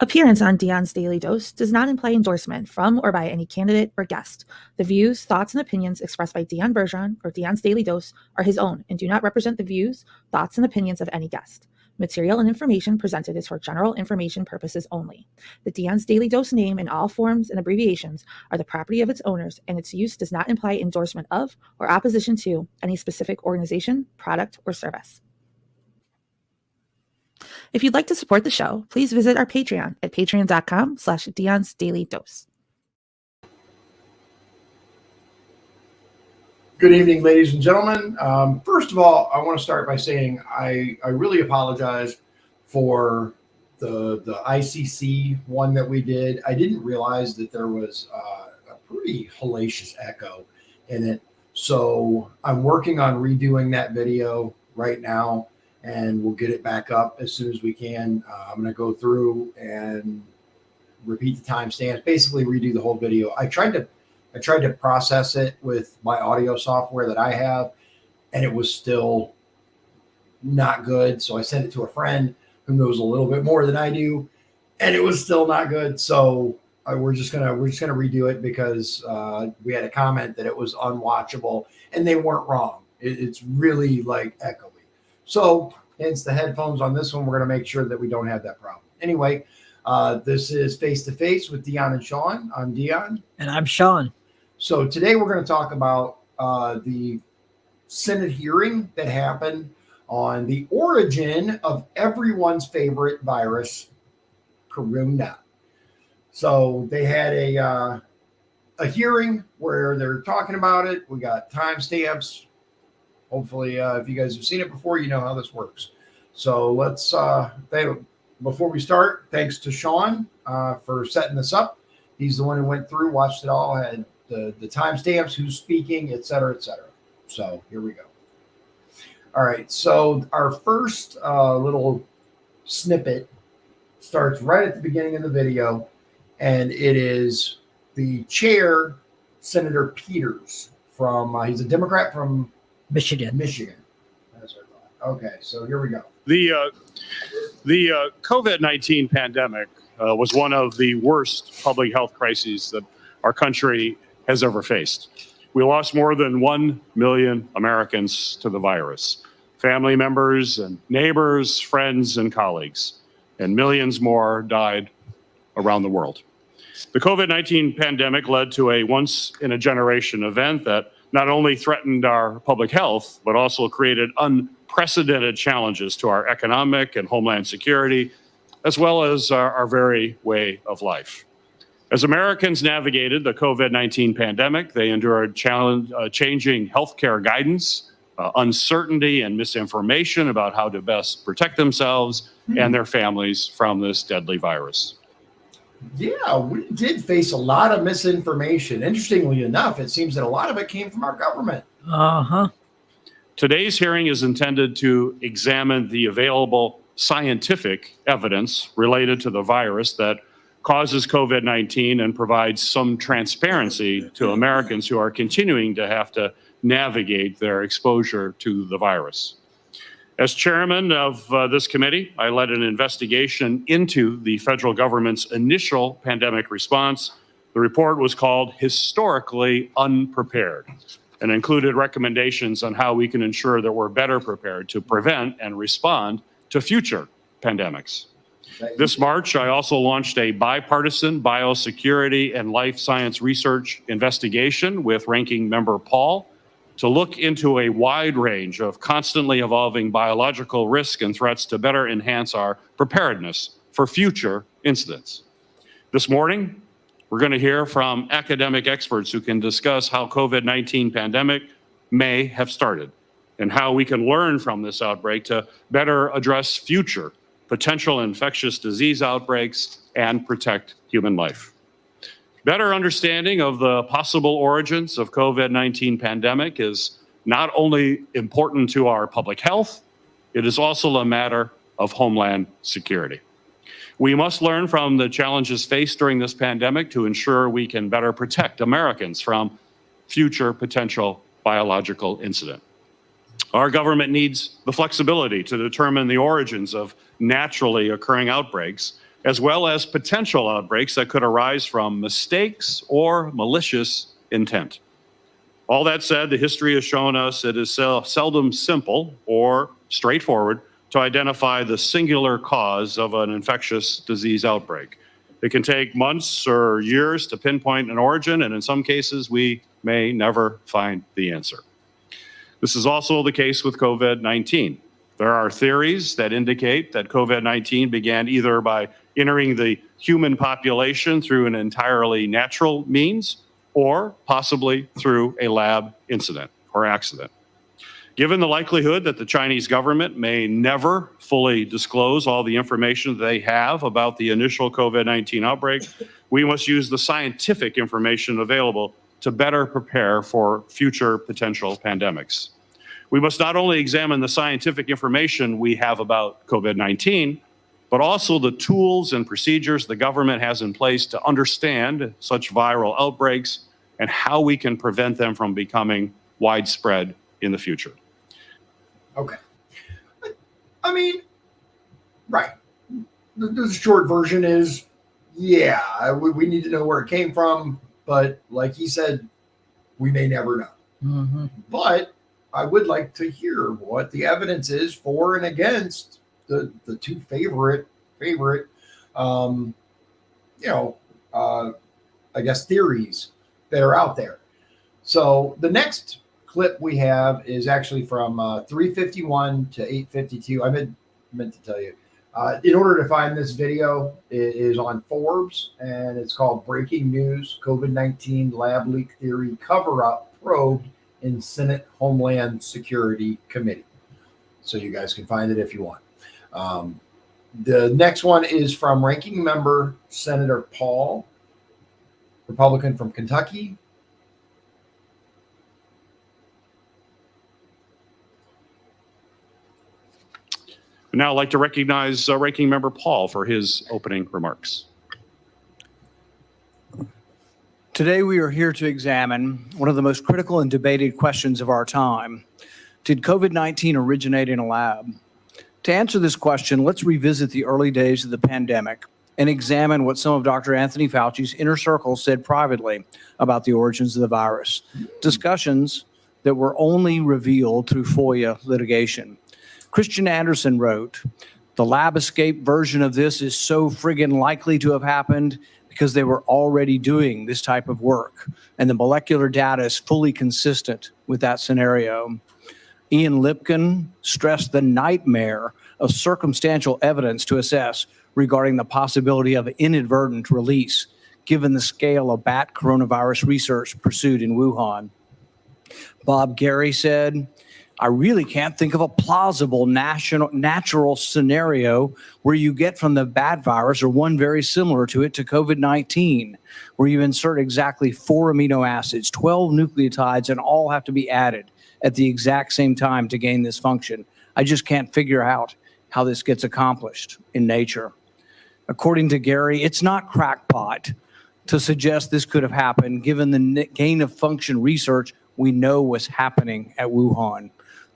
Appearance on Dion's Daily Dose does not imply endorsement from or by any candidate or guest. The views, thoughts, and opinions expressed by Dion Bergeron or Dion's Daily Dose are his own and do not represent the views, thoughts, and opinions of any guest. Material and information presented is for general information purposes only. The Dion's Daily Dose name in all forms and abbreviations are the property of its owners, and its use does not imply endorsement of or opposition to any specific organization, product, or service. If you'd like to support the show, please visit our Patreon at patreon.com/Dion's Daily Dose. Good evening, ladies and gentlemen. First of all, I want to start by saying I really apologize for the ICC one that we did. I didn't realize that there was a pretty hellacious echo in it. So I'm working on redoing that video right now, and we'll get it back up as soon as we can. I'm going to go through and repeat the timestamps, basically redo the whole video. I tried to process it with my audio software that I have, and it was still not good. So I sent it to a friend who knows a little bit more than I do, and it was still not good. So we're just gonna redo it because we had a comment that it was unwatchable, and they weren't wrong. It's really like echoey. So hence the headphones on this one. We're going to make sure that we don't have that problem. Anyway, this is Face to Face with Dion and Shawn. I'm Dion. And I'm Shawn. So today we're going to talk about the Senate hearing that happened on the origin of everyone's favorite virus, Corona. So they had a hearing where they're talking about it. We got timestamps. Hopefully, if you guys have seen it before, you know how this works. So let's, before we start, thanks to Shawn for setting this up. He's the one who went through, watched it all, had the timestamps, who's speaking, et cetera, et cetera. So here we go. All right, so our first little snippet starts right at the beginning of the video, and it is the chair, Senator Peters, from, he's a Democrat from Michigan. That's what I thought. Okay, so here we go. The COVID-19 pandemic was one of the worst public health crises that our country has ever faced. We lost more than 1 million Americans to the virus, family members and neighbors, friends and colleagues, and millions more died around the world. The COVID-19 pandemic led to a once-in-a-generation event that not only threatened our public health, but also created unprecedented challenges to our economic and homeland security, as well as our very way of life. As Americans navigated the COVID-19 pandemic, they endured changing healthcare guidance, uncertainty and misinformation about how to best protect themselves and their families from this deadly virus. Yeah, we did face a lot of misinformation. Interestingly enough, it seems that a lot of it came from our government. Uh-huh. Today's hearing is intended to examine the available scientific evidence related to the virus that causes COVID-19 and provides some transparency to Americans who are continuing to have to navigate their exposure to the virus. As chairman of this committee, I led an investigation into the federal government's initial pandemic response. The report was called Historically Unprepared and included recommendations on how we can ensure that we're better prepared to prevent and respond to future pandemics. This March, I also launched a bipartisan biosecurity and life science research investigation with Ranking Member Paul to look into a wide range of constantly evolving biological risks and threats to better enhance our preparedness for future incidents. This morning, we're going to hear from academic experts who can discuss how COVID-19 pandemic may have started and how we can learn from this outbreak to better address future potential infectious disease outbreaks and protect human life. Better understanding of the possible origins of COVID-19 pandemic is not only important to our public health, it is also a matter of homeland security. We must learn from the challenges faced during this pandemic to ensure we can better protect Americans from future potential biological incident. Our government needs the flexibility to determine the origins of naturally occurring outbreaks as well as potential outbreaks that could arise from mistakes or malicious intent. All that said, the history has shown us it is seldom simple or straightforward to identify the singular cause of an infectious disease outbreak. It can take months or years to pinpoint an origin, and in some cases, we may never find the answer. This is also the case with COVID-19. There are theories that indicate that COVID-19 began either by entering the human population through an entirely natural means or possibly through a lab incident or accident. Given the likelihood that the Chinese government may never fully disclose all the information they have about the initial COVID-19 outbreak, we must use the scientific information available to better prepare for future potential pandemics. We must not only examine the scientific information we have about COVID-19, but also the tools and procedures the government has in place to understand such viral outbreaks and how we can prevent them from becoming widespread in the future. Okay. I mean, right. The short version is, yeah, we need to know where it came from, but like he said, we may never know. Mm-hmm. But I would like to hear what the evidence is for and against the two favorite, I guess, theories that are out there. So the next clip we have is actually from 351 to 852. I meant to tell you. In order to find this video, it is on Forbes, and it's called Breaking News, COVID-19 Lab Leak Theory Cover-Up Probed in Senate Homeland Security Committee. So you guys can find it if you want. The next one is from Ranking Member Senator Paul, Republican from Kentucky. Now I'd like to recognize Ranking Member Paul for his opening remarks. Today we are here to examine one of the most critical and debated questions of our time. Did COVID-19 originate in a lab? To answer this question, let's revisit the early days of the pandemic and examine what some of Dr. Anthony Fauci's inner circle said privately about the origins of the virus. Discussions that were only revealed through FOIA litigation. Christian Anderson wrote, "The lab escape version of this is so friggin' likely to have happened because they were already doing this type of work, and the molecular data is fully consistent with that scenario." Ian Lipkin stressed the nightmare of circumstantial evidence to assess regarding the possibility of inadvertent release, given the scale of bat coronavirus research pursued in Wuhan. Bob Gary said, "I really can't think of a plausible natural scenario where you get from the bat virus or one very similar to it to COVID-19, where you insert exactly 4 amino acids, 12 nucleotides, and all have to be added at the exact same time to gain this function. I just can't figure out how this gets accomplished in nature." According to Gary, it's not crackpot to suggest this could have happened given the gain of function research we know was happening at Wuhan.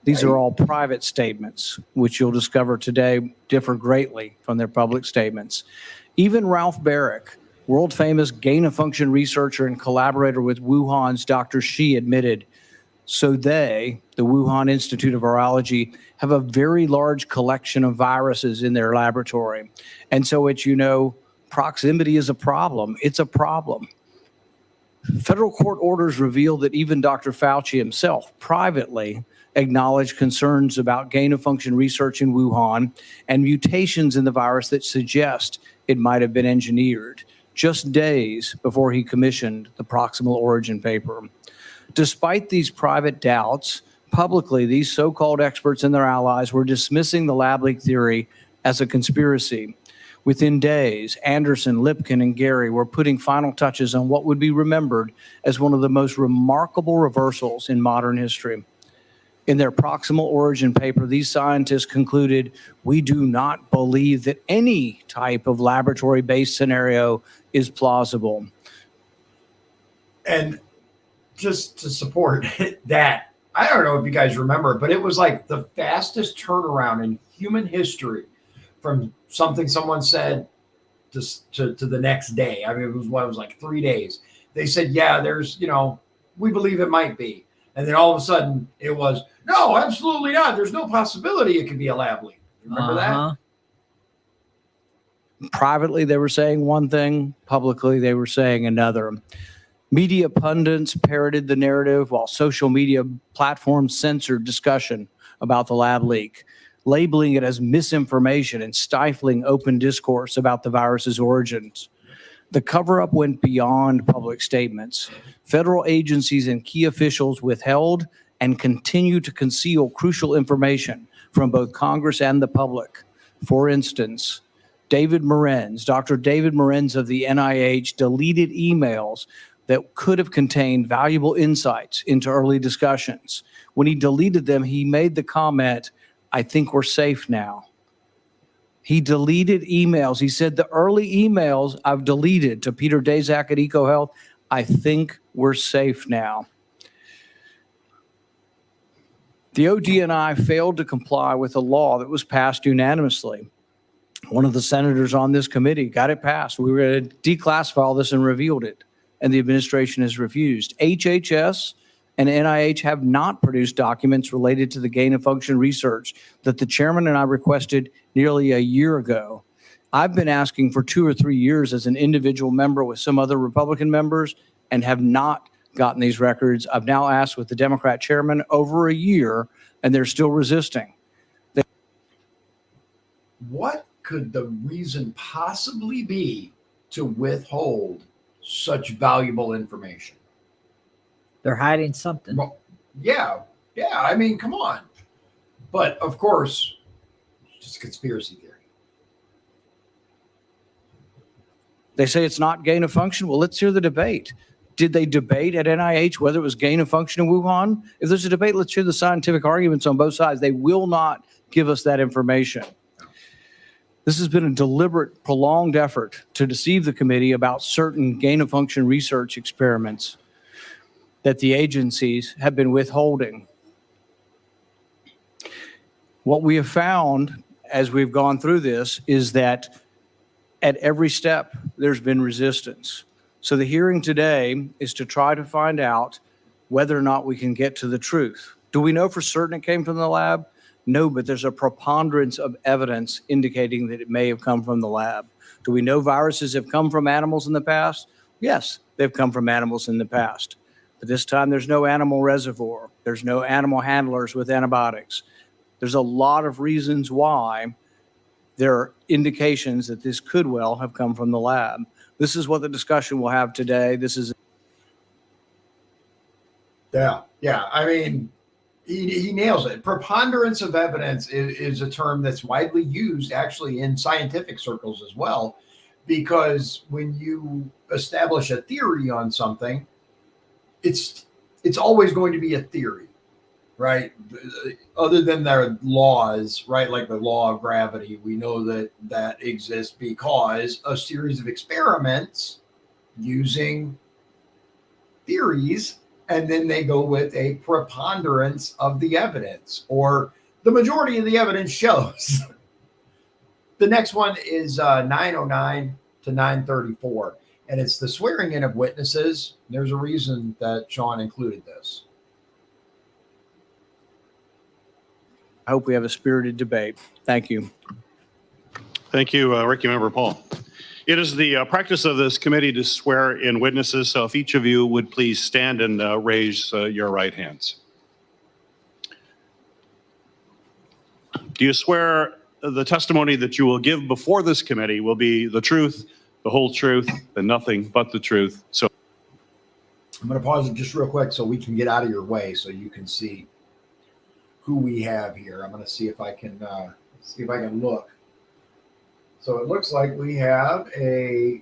These are all private statements, which you'll discover today differ greatly from their public statements. Even Ralph Barrick, world-famous gain-of-function researcher and collaborator with Wuhan's Dr. Shi, admitted, so they, the Wuhan Institute of Virology, have a very large collection of viruses in their laboratory. And so it's, proximity is a problem. It's a problem. Federal court orders reveal that even Dr. Fauci himself privately acknowledged concerns about gain-of-function research in Wuhan and mutations in the virus that suggest it might have been engineered, just days before he commissioned the proximal origin paper. Despite these private doubts, publicly these so-called experts and their allies were dismissing the lab leak theory as a conspiracy. Within days, Anderson, Lipkin, and Gary were putting final touches on what would be remembered as one of the most remarkable reversals in modern history. In their proximal origin paper, these scientists concluded, "We do not believe that any type of laboratory-based scenario is plausible." And just to support that, I don't know if you guys remember, but it was like the fastest turnaround in human history from something someone said to the next day. I mean, it was like 3 days. They said, yeah, there's, we believe it might be. And then all of a sudden it was, no, absolutely not. There's no possibility it could be a lab leak. Remember that? Privately, they were saying one thing. Publicly, they were saying another. Media pundits parroted the narrative while social media platforms censored discussion about the lab leak, labeling it as misinformation and stifling open discourse about the virus's origins. The cover-up went beyond public statements. Federal agencies and key officials withheld and continue to conceal crucial information from both Congress and the public. For instance, Dr. David Morenz of the NIH deleted emails that could have contained valuable insights into early discussions. When he deleted them, he made the comment, "I think we're safe now." He deleted emails. He said, the early emails I've deleted to Peter Daszak at EcoHealth, I think we're safe now. The ODNI failed to comply with a law that was passed unanimously. One of the senators on this committee got it passed. We were going to declassify all this and revealed it, and the administration has refused. HHS and NIH have not produced documents related to the gain-of-function research that the chairman and I requested nearly a year ago. I've been asking for 2 or 3 years as an individual member with some other Republican members and have not gotten these records. I've now asked with the Democrat chairman over a year, and they're still resisting. What could the reason possibly be to withhold such valuable information? They're hiding something. Well, yeah. I mean, come on. But of course, it's just a conspiracy theory. They say it's not gain of function. Well, let's hear the debate. Did they debate at NIH whether it was gain of function in Wuhan? If there's a debate, let's hear the scientific arguments on both sides. They will not give us that information. This has been a deliberate, prolonged effort to deceive the committee about certain gain of function research experiments that the agencies have been withholding. What we have found as we've gone through this is that at every step, there's been resistance. So the hearing today is to try to find out whether or not we can get to the truth. Do we know for certain it came from the lab? No, but there's a preponderance of evidence indicating that it may have come from the lab. Do we know viruses have come from animals in the past? Yes, they've come from animals in the past. But this time there's no animal reservoir. There's no animal handlers with antibiotics. There's a lot of reasons why there are indications that this could well have come from the lab. This is what the discussion we'll have today. This is. Yeah. I mean, he nails it. Preponderance of evidence is a term that's widely used actually in scientific circles as well, because when you establish a theory on something, it's always going to be a theory, right? Other than their laws, right? Like the law of gravity, we know that exists because a series of experiments using theories, and then they go with a preponderance of the evidence, or the majority of the evidence shows. The next one is 909 to 934. And it's the swearing in of witnesses. There's a reason that Shawn included this. I hope we have a spirited debate. Thank you. Thank you, Ranking Member Paul. It is the practice of this committee to swear in witnesses. So if each of you would please stand and raise your right hands. Do you swear the testimony that you will give before this committee will be the truth, the whole truth, and nothing but the truth? So I'm going to pause it just real quick so we can get out of your way so you can see who we have here. I'm going to see if I can look. So it looks like we have a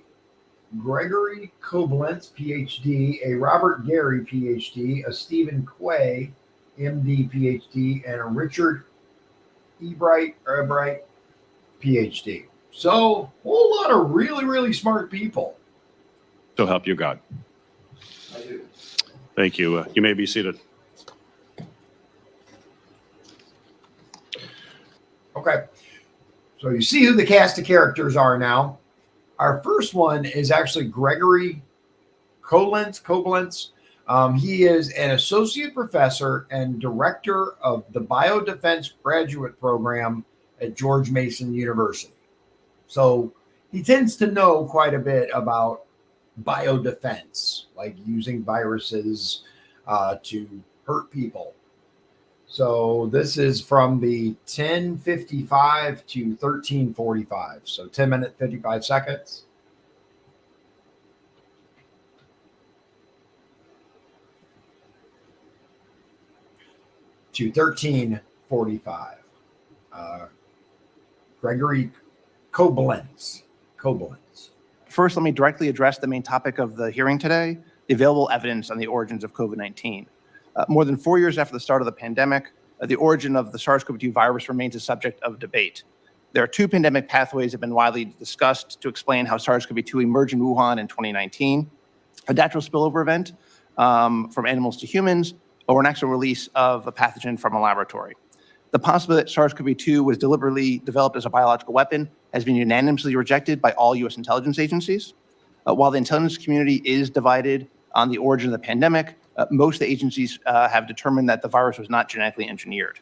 Gregory Koblenz, PhD, a Robert Gary, PhD, a Stephen Quay, MD, PhD, and a Richard Ebright, PhD. So a whole lot of really, really smart people. So help you God. I do. Thank you. You may be seated. Okay. So you see who the cast of characters are now. Our first one is actually Gregory Koblenz. He is an associate professor and director of the Biodefense Graduate Program at George Mason University. So he tends to know quite a bit about biodefense, like using viruses to hurt people. So this is from the 10:55 to 13:45. So 10 minutes, 55 seconds. To 13:45. Gregory Koblenz. First, let me directly address the main topic of the hearing today, the available evidence on the origins of COVID-19. More than 4 years after the start of the pandemic, the origin of the SARS-CoV-2 virus remains a subject of debate. There are two pandemic pathways that have been widely discussed to explain how SARS-CoV-2 emerged in Wuhan in 2019, a natural spillover event from animals to humans, or an actual release of a pathogen from a laboratory. The possibility that SARS-CoV-2 was deliberately developed as a biological weapon has been unanimously rejected by all U.S. intelligence agencies. While the intelligence community is divided on the origin of the pandemic, most of the agencies have determined that the virus was not genetically engineered.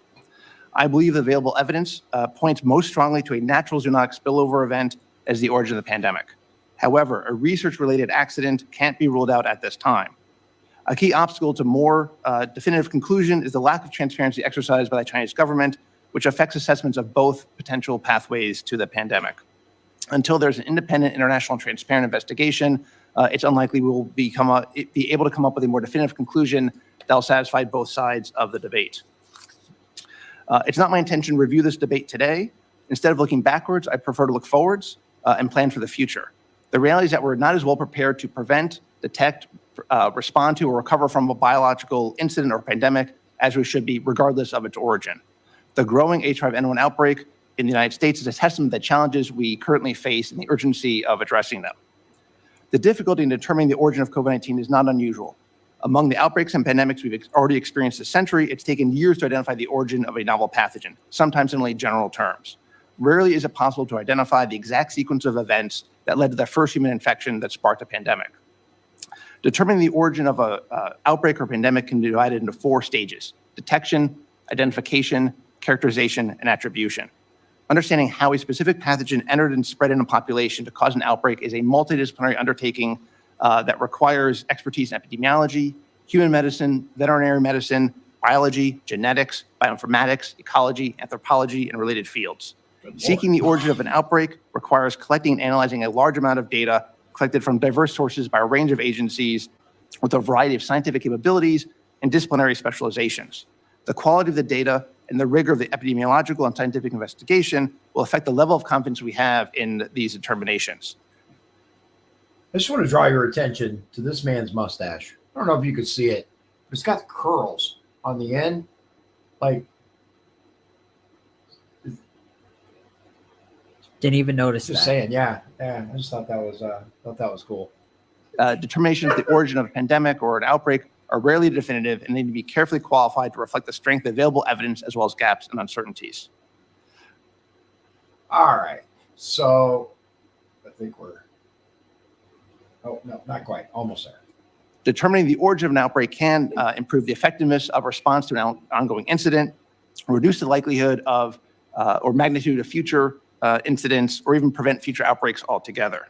I believe the available evidence points most strongly to a natural zoonotic spillover event as the origin of the pandemic. However, a research-related accident can't be ruled out at this time. A key obstacle to more definitive conclusion is the lack of transparency exercised by the Chinese government, which affects assessments of both potential pathways to the pandemic. Until there's an independent, international, and transparent investigation, it's unlikely we will be able to come up with a more definitive conclusion that will satisfy both sides of the debate. It's not my intention to review this debate today. Instead of looking backwards, I prefer to look forwards and plan for the future. The reality is that we're not as well prepared to prevent, detect, respond to, or recover from a biological incident or pandemic as we should be, regardless of its origin. The growing H5N1 outbreak in the United States is a testament to the challenges we currently face and the urgency of addressing them. The difficulty in determining the origin of COVID-19 is not unusual. Among the outbreaks and pandemics we've already experienced this century, it's taken years to identify the origin of a novel pathogen, sometimes in only general terms. Rarely is it possible to identify the exact sequence of events that led to the first human infection that sparked a pandemic. Determining the origin of an outbreak or pandemic can be divided into 4 stages: detection, identification, characterization, and attribution. Understanding how a specific pathogen entered and spread in a population to cause an outbreak is a multidisciplinary undertaking that requires expertise in epidemiology, human medicine, veterinary medicine, biology, genetics, bioinformatics, ecology, anthropology, and related fields. Seeking the origin of an outbreak requires collecting and analyzing a large amount of data collected from diverse sources by a range of agencies with a variety of scientific capabilities and disciplinary specializations. The quality of the data and the rigor of the epidemiological and scientific investigation will affect the level of confidence we have in these determinations. I just want to draw your attention to this man's mustache. I don't know if you could see it, but it's got curls on the end. Like, Didn't even notice just that. saying, yeah. I just thought that was cool. Determinations of the origin of a pandemic or an outbreak are rarely definitive and need to be carefully qualified to reflect the strength of available evidence as well as gaps and uncertainties. All right. So I think oh, no, not quite. Almost there. Determining the origin of an outbreak can improve the effectiveness of response to an ongoing incident, reduce the likelihood of or magnitude of future incidents, or even prevent future outbreaks altogether.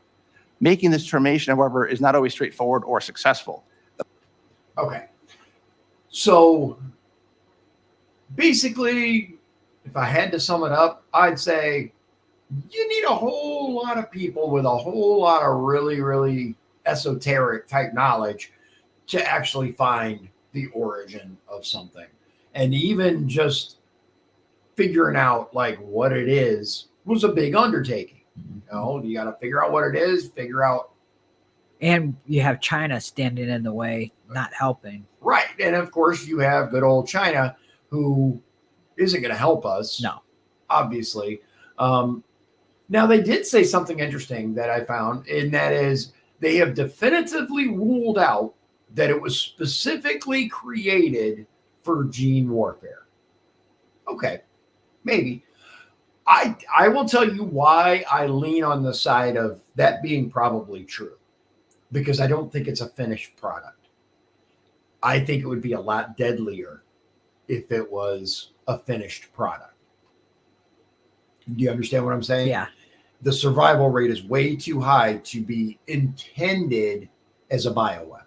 Making this determination, however, is not always straightforward or successful. Okay. So basically, if I had to sum it up, I'd say you need a whole lot of people with a whole lot of really, really esoteric type knowledge to actually find the origin of something. And even just figuring out like what it is was a big undertaking. You know, you got to figure out what it is, figure out. And you have China standing in the way, not helping. Right. And of course, you have good old China, who isn't going to help us. No. Obviously. Now, they did say something interesting that I found, and that is they have definitively ruled out that it was specifically created for gene warfare. Okay, maybe. I will tell you why I lean on the side of that being probably true, because I don't think it's a finished product. I think it would be a lot deadlier if it was a finished product. Do you understand what I'm saying? Yeah. The survival rate is way too high to be intended as a bioweapon.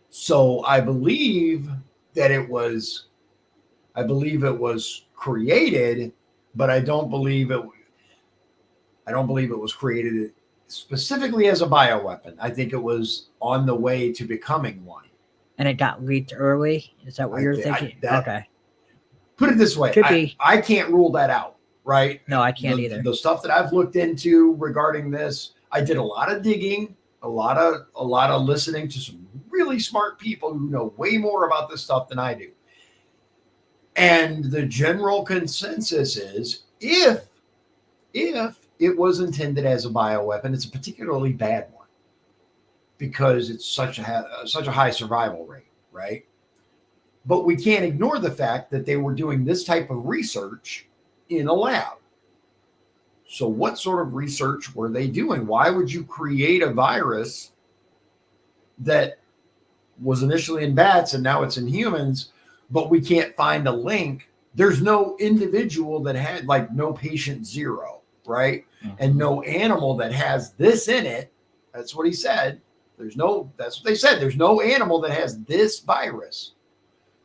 So I believe it was created, but I don't believe it was created specifically as a bioweapon. I think it was on the way to becoming one. And it got leaked early? Is that what you're thinking? Okay. Put it this way. Could be. I can't rule that out, right? No, I can't either. The stuff that I've looked into regarding this, I did a lot of digging, a lot of listening to some really smart people who know way more about this stuff than I do. And the general consensus is if it was intended as a bioweapon, it's a particularly bad one because it's such a high survival rate, right? But we can't ignore the fact that they were doing this type of research in a lab. So what sort of research were they doing? Why would you create a virus that was initially in bats and now it's in humans, but we can't find a link? There's no individual that had, like, no patient zero, right? Mm-hmm. And no animal that has this in it. That's what he said. That's what they said. There's no animal that has this virus.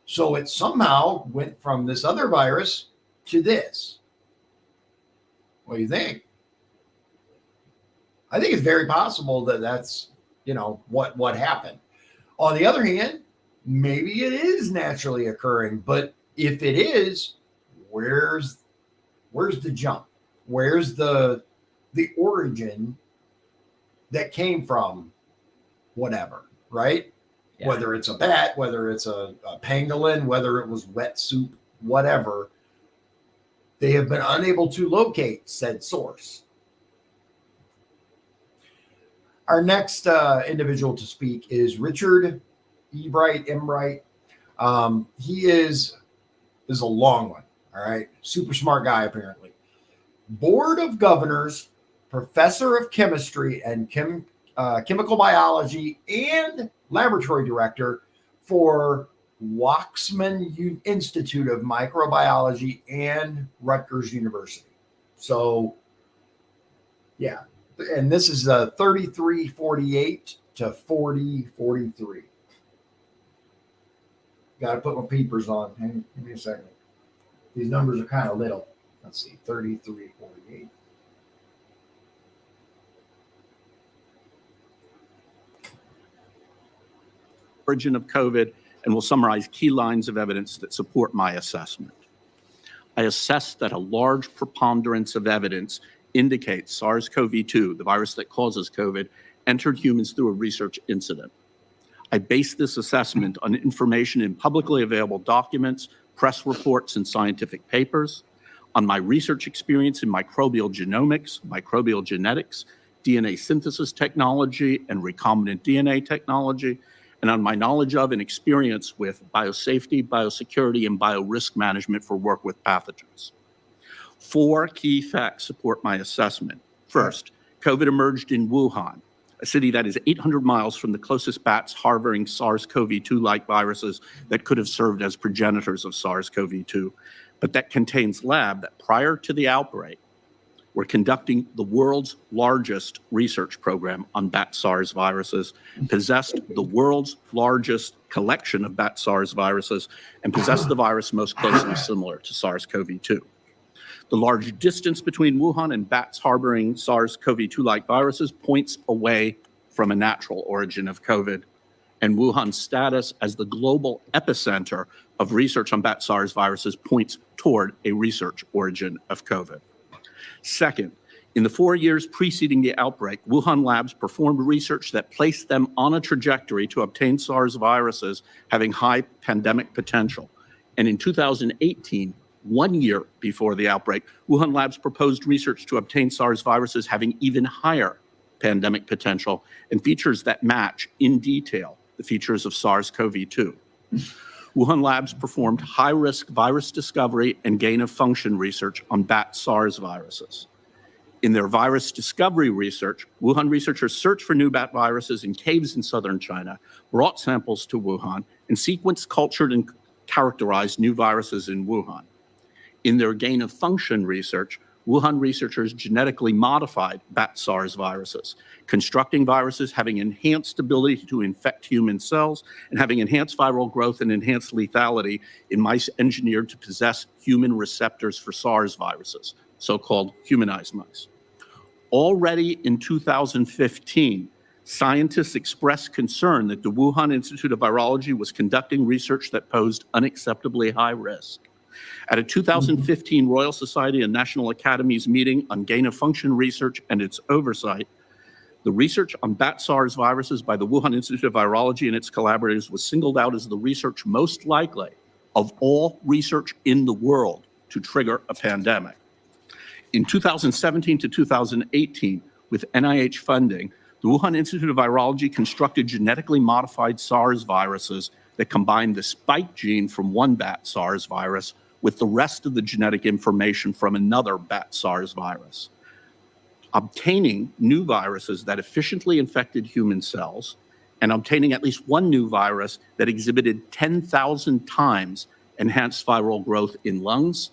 So it somehow went from this other virus to this. What do you think? I think it's very possible that that's, what happened. On the other hand, maybe it is naturally occurring, but if it is, where's the jump? Where's the origin that came from whatever, right? Yeah. Whether it's a bat, whether it's a pangolin, whether it was wet soup, whatever, they have been unable to locate said source. Our next individual to speak is Richard Embright. He is a long one, all right? Super smart guy, apparently. Board of Governors, professor of chemistry and chemical biology, and laboratory director for Waxman Institute of Microbiology and Rutgers University. So, yeah. And this is 3348 to 4043. Got to put my peepers on. Give me a second. These numbers are kind of little. Let's see, 3348. Origin of COVID, and will summarize key lines of evidence that support my assessment. I assess that a large preponderance of evidence indicates SARS-CoV-2, the virus that causes COVID, entered humans through a research incident. I base this assessment on information in publicly available documents, press reports, and scientific papers, on my research experience in microbial genomics, microbial genetics, DNA synthesis technology, and recombinant DNA technology, and on my knowledge of and experience with biosafety, biosecurity, and biorisk management for work with pathogens. 4 key facts support my assessment. First, COVID emerged in Wuhan, a city that is 800 miles from the closest bats harboring SARS-CoV-2-like viruses that could have served as progenitors of SARS-CoV-2, but that contains labs that prior to the outbreak were conducting the world's largest research program on bat SARS viruses, possessed the world's largest collection of bat SARS viruses, and possessed the virus most closely similar to SARS-CoV-2. The large distance between Wuhan and bats harboring SARS-CoV-2-like viruses points away from a natural origin of COVID, and Wuhan's status as the global epicenter of research on bat SARS viruses points toward a research origin of COVID. Second, in the 4 years preceding the outbreak, Wuhan labs performed research that placed them on a trajectory to obtain SARS viruses having high pandemic potential. And in 2018, 1 year before the outbreak, Wuhan labs proposed research to obtain SARS viruses having even higher pandemic potential and features that match in detail the features of SARS-CoV-2. Wuhan Labs performed high-risk virus discovery and gain-of-function research on bat SARS viruses. In their virus discovery research, Wuhan researchers searched for new bat viruses in caves in southern China, brought samples to Wuhan, and sequenced, cultured, and characterized new viruses in Wuhan. In their gain-of-function research, Wuhan researchers genetically modified bat SARS viruses, constructing viruses having enhanced ability to infect human cells and having enhanced viral growth and enhanced lethality in mice engineered to possess human receptors for SARS viruses, so-called humanized mice. Already in 2015, scientists expressed concern that the Wuhan Institute of Virology was conducting research that posed unacceptably high risk. At a 2015 Royal Society and National Academies meeting on gain-of-function research and its oversight, the research on bat SARS viruses by the Wuhan Institute of Virology and its collaborators was singled out as the research most likely of all research in the world to trigger a pandemic. In 2017 to 2018, with NIH funding, the Wuhan Institute of Virology constructed genetically modified SARS viruses that combined the spike gene from one bat SARS virus with the rest of the genetic information from another bat SARS virus, obtaining new viruses that efficiently infected human cells and obtaining at least one new virus that exhibited 10,000 times enhanced viral growth in lungs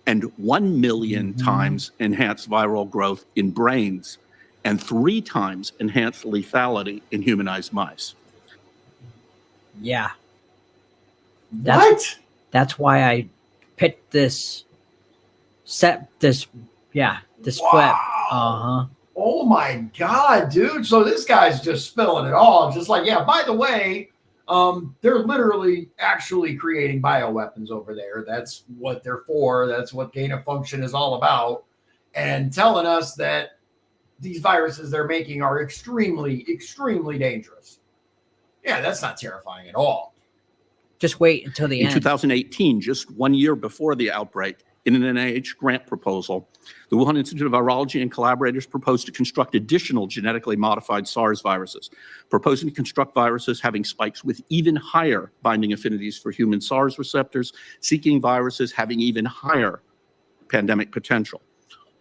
and 1 million times enhanced viral growth in brains and 3 times enhanced lethality in humanized mice. Yeah. What? That's why I picked this clip. Uh-huh. Oh my God, dude. So this guy's just spilling it all. Just like, yeah, by the way, they're literally actually creating bioweapons over there. That's what they're for. That's what gain of function is all about. And telling us that these viruses they're making are extremely, extremely dangerous. Yeah, that's not terrifying at all. Just wait until the In end. 2018, just 1 year before the outbreak, in an NIH grant proposal, the Wuhan Institute of Virology and collaborators proposed to construct additional genetically modified SARS viruses, proposing to construct viruses having spikes with even higher binding affinities for human SARS receptors, seeking viruses having even higher pandemic potential.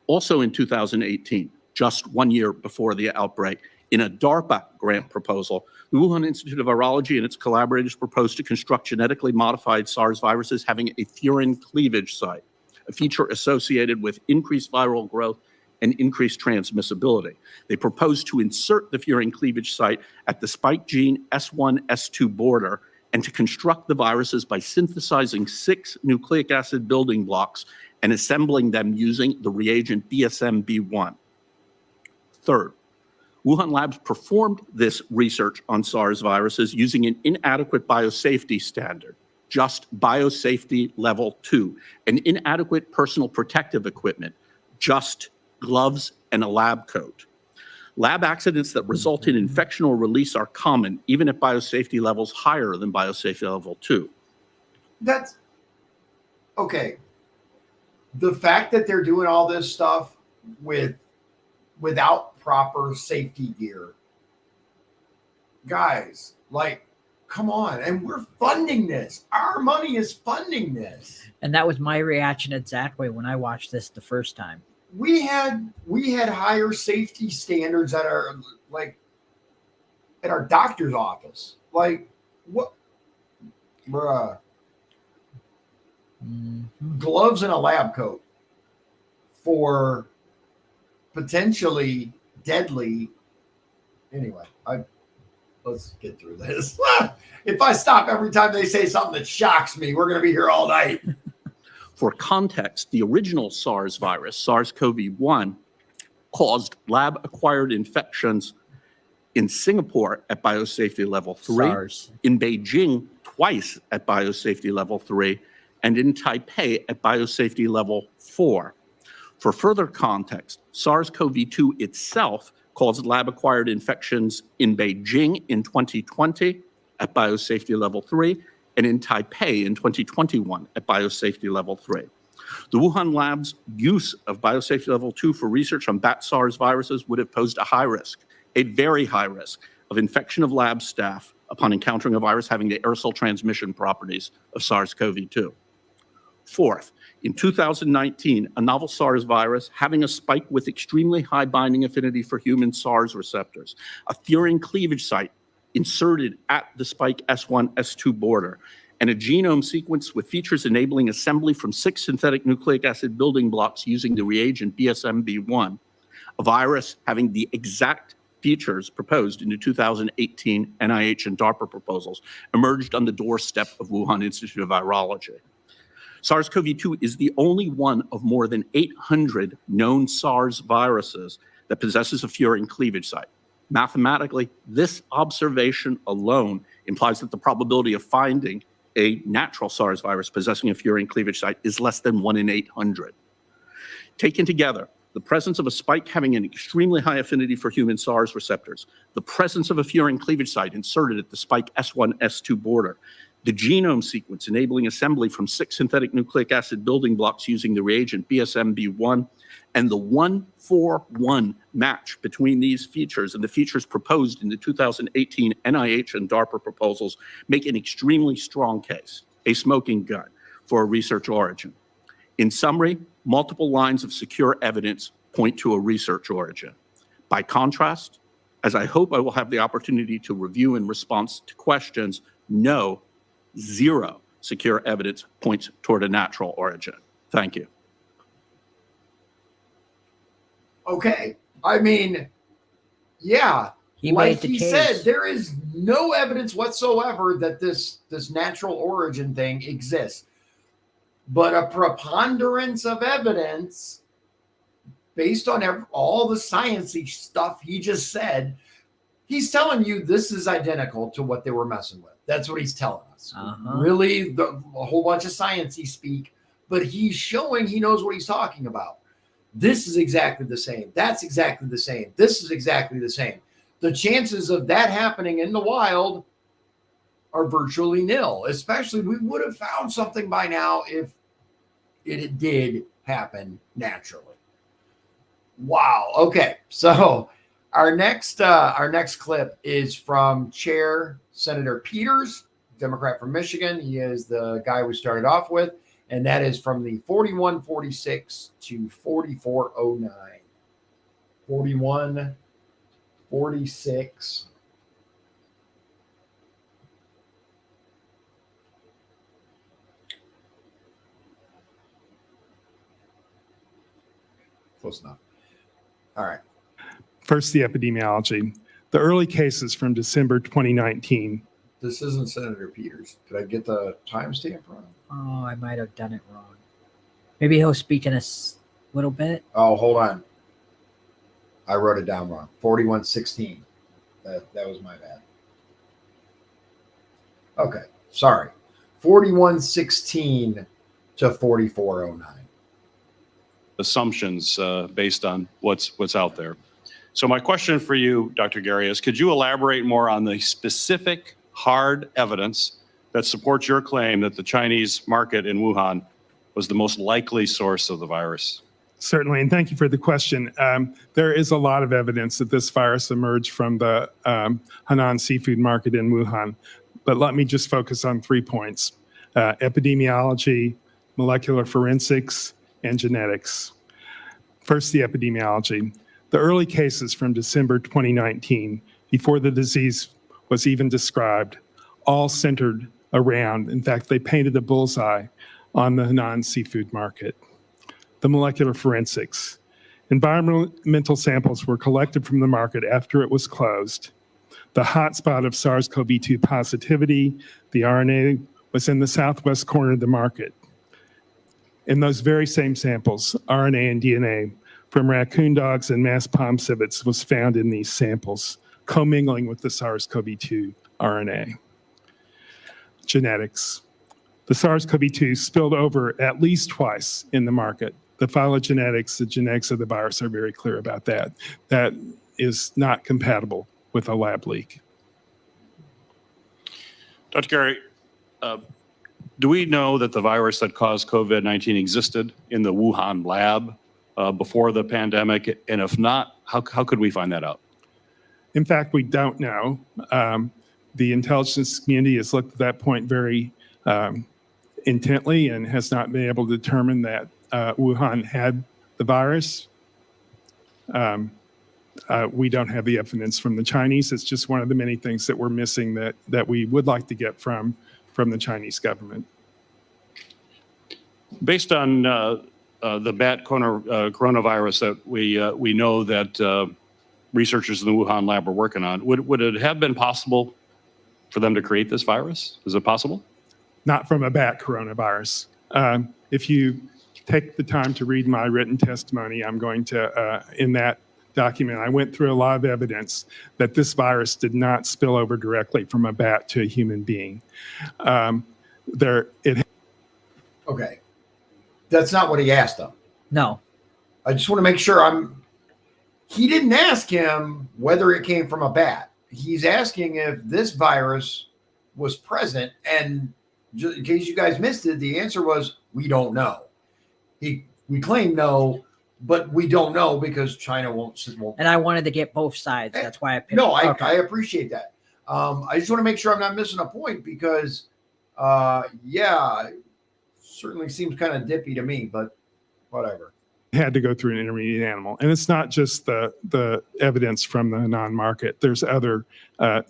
Also in 2018, just 1 year before the outbreak, in a DARPA grant proposal, the Wuhan Institute of Virology and its collaborators proposed to construct genetically modified SARS viruses having a furin cleavage site, a feature associated with increased viral growth and increased transmissibility. They proposed to insert the furin cleavage site at the spike gene S1, S2 border and to construct the viruses by synthesizing 6 nucleic acid building blocks and assembling them using the reagent BSM-B1. Third, Wuhan Labs performed this research on SARS viruses using an inadequate biosafety standard, just biosafety level 2, an inadequate personal protective equipment, just gloves and a lab coat. Lab accidents that result in infection or release are common, even at biosafety levels higher than biosafety level 2. That's okay. The fact that they're doing all this stuff without proper safety gear, guys, like, come on. And we're funding this. Our money is funding this. And that was my reaction exactly when I watched this the first time. We had higher safety standards at our doctor's office. Like, what, bruh? Gloves and a lab coat for potentially deadly. Anyway, let's get through this. If I stop every time they say something that shocks me, we're going to be here all night. For context, the original SARS virus, SARS-CoV-1, caused lab-acquired infections in Singapore at biosafety level 3, SARS. in Beijing twice at biosafety level 3, and in Taipei at biosafety level 4. For further context, SARS-CoV-2 itself caused lab-acquired infections in Beijing in 2020 at biosafety level 3, and in Taipei in 2021 at biosafety level 3. The Wuhan Lab's use of biosafety level 2 for research on bat SARS viruses would have posed a high risk, a very high risk, of infection of lab staff upon encountering a virus having the aerosol transmission properties of SARS-CoV-2. Fourth, in 2019, a novel SARS virus having a spike with extremely high binding affinity for human SARS receptors, a furin cleavage site inserted at the spike S1, S2 border, and a genome sequence with features enabling assembly from 6 synthetic nucleic acid building blocks using the reagent BSMB1, a virus having the exact features proposed in the 2018 NIH and DARPA proposals, emerged on the doorstep of Wuhan Institute of Virology. SARS-CoV-2 is the only one of more than 800 known SARS viruses that possesses a furin cleavage site. Mathematically, this observation alone implies that the probability of finding a natural SARS virus possessing a furin cleavage site is less than 1 in 800. Taken together, the presence of a spike having an extremely high affinity for human SARS receptors, the presence of a furin cleavage site inserted at the spike S1, S2 border, the genome sequence enabling assembly from 6 synthetic nucleic acid building blocks using the reagent BSMB1, and the 1-4-1 match between these features and the features proposed in the 2018 NIH and DARPA proposals make an extremely strong case, a smoking gun, for a research origin. In summary, multiple lines of secure evidence point to a research origin. By contrast, as I hope I will have the opportunity to review in response to questions, no, zero secure evidence points toward a natural origin. Thank you. Okay. I mean, yeah, He like made the he case. said, there is no evidence whatsoever that this natural origin thing exists. But a preponderance of evidence based on all the sciencey stuff he just said, he's telling you this is identical to what they were messing with. That's what he's telling us. Really, a whole bunch of sciencey speak, but he's showing he knows what he's talking about. This is exactly the same. That's exactly the same. This is exactly the same. The chances of that happening in the wild are virtually nil. Especially, we would have found something by now if it did happen naturally. Wow. Okay. So our next clip is from Chair Senator Peters, Democrat from Michigan. He is the guy we started off with, and that is from the 4146 to 4409. 4146. Close enough. All right. First, the epidemiology. The early cases from December 2019. This isn't Senator Peters. Did I get the timestamp wrong? Oh, I might have done it wrong. Maybe he'll speak in a little bit. Oh, hold on. I wrote it down wrong. 4116. That was my bad. Okay. Sorry. 4116 to 4409. Assumptions based on what's out there. So my question for you, Dr. Gary, is could you elaborate more on the specific hard evidence that supports your claim that the Chinese market in Wuhan was the most likely source of the virus? Certainly, and thank you for the question. There is a lot of evidence that this virus emerged from the Henan seafood market in Wuhan, but let me just focus on 3 points: epidemiology, molecular forensics, and genetics. First, the epidemiology. The early cases from December 2019, before the disease was even described, all centered around, in fact, they painted a bullseye on the Henan seafood market. The molecular forensics. Environmental samples were collected from the market after it was closed. The hotspot of SARS-CoV-2 positivity, the RNA, was in the southwest corner of the market. In those very same samples, RNA and DNA from raccoon dogs and mass palm civets was found in these samples, commingling with the SARS-CoV-2 RNA. Genetics. The SARS-CoV-2 spilled over at least twice in the market. The phylogenetics, the genetics of the virus are very clear about that. That is not compatible with a lab leak. Dr. Gary, do we know that the virus that caused COVID-19 existed in the Wuhan lab before the pandemic? And if not, how could we find that out? In fact, we don't know. The intelligence community has looked at that point very intently and has not been able to determine that Wuhan had the virus. We don't have the evidence from the Chinese. It's just one of the many things that we're missing that we would like to get from the Chinese government. Based on the bat coronavirus that we know that researchers in the Wuhan lab are working on, would it have been possible for them to create this virus? Is it possible? Not from a bat coronavirus. If you take the time to read my written testimony, I'm going to, in that document, I went through a lot of evidence that this virus did not spill over directly from a bat to a human being. Okay. That's not what he asked him. No. I just want to make sure he didn't ask him whether it came from a bat. He's asking if this virus was present. And just in case you guys missed it, the answer was, we don't know. We claim no, but we don't know because China won't. And I wanted to get both sides. That's why I picked. No, Okay. I appreciate that. I just want to make sure I'm not missing a point because, yeah, certainly seems kind of dippy to me, but whatever. Had to go through an intermediate animal. And it's not just the evidence from the non-market. There's other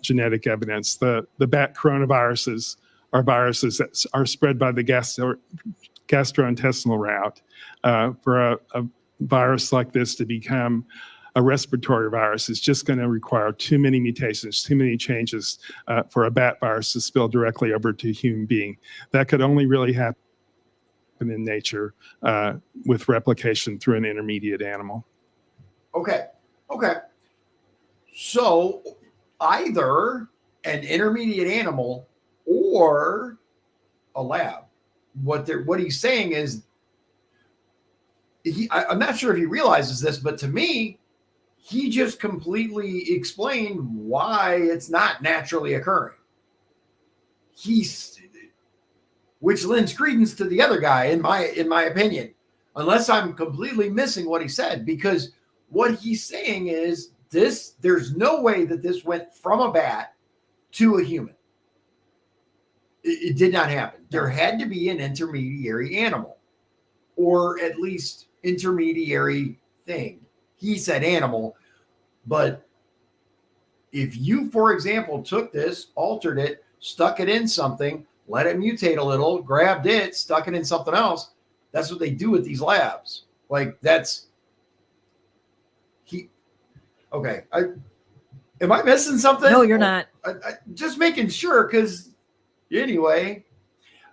genetic evidence. The bat coronaviruses are viruses that are spread by the gastrointestinal route. For a virus like this to become a respiratory virus is just going to require too many mutations, too many changes for a bat virus to spill directly over to a human being. That could only really happen in nature with replication through an intermediate animal. Okay. So either an intermediate animal or a lab. What he's saying is, I'm not sure if he realizes this, but to me, he just completely explained why it's not naturally occurring. Which lends credence to the other guy, in my opinion, unless I'm completely missing what he said, because what he's saying is there's no way that this went from a bat to a human. It did not happen. There had to be an intermediary animal, or at least intermediary thing. He said animal, but if you, for example, took this, altered it, stuck it in something, let it mutate a little, grabbed it, stuck it in something else, that's what they do with these labs. Like okay. Am I missing something? No, you're not. I just making sure, because anyway,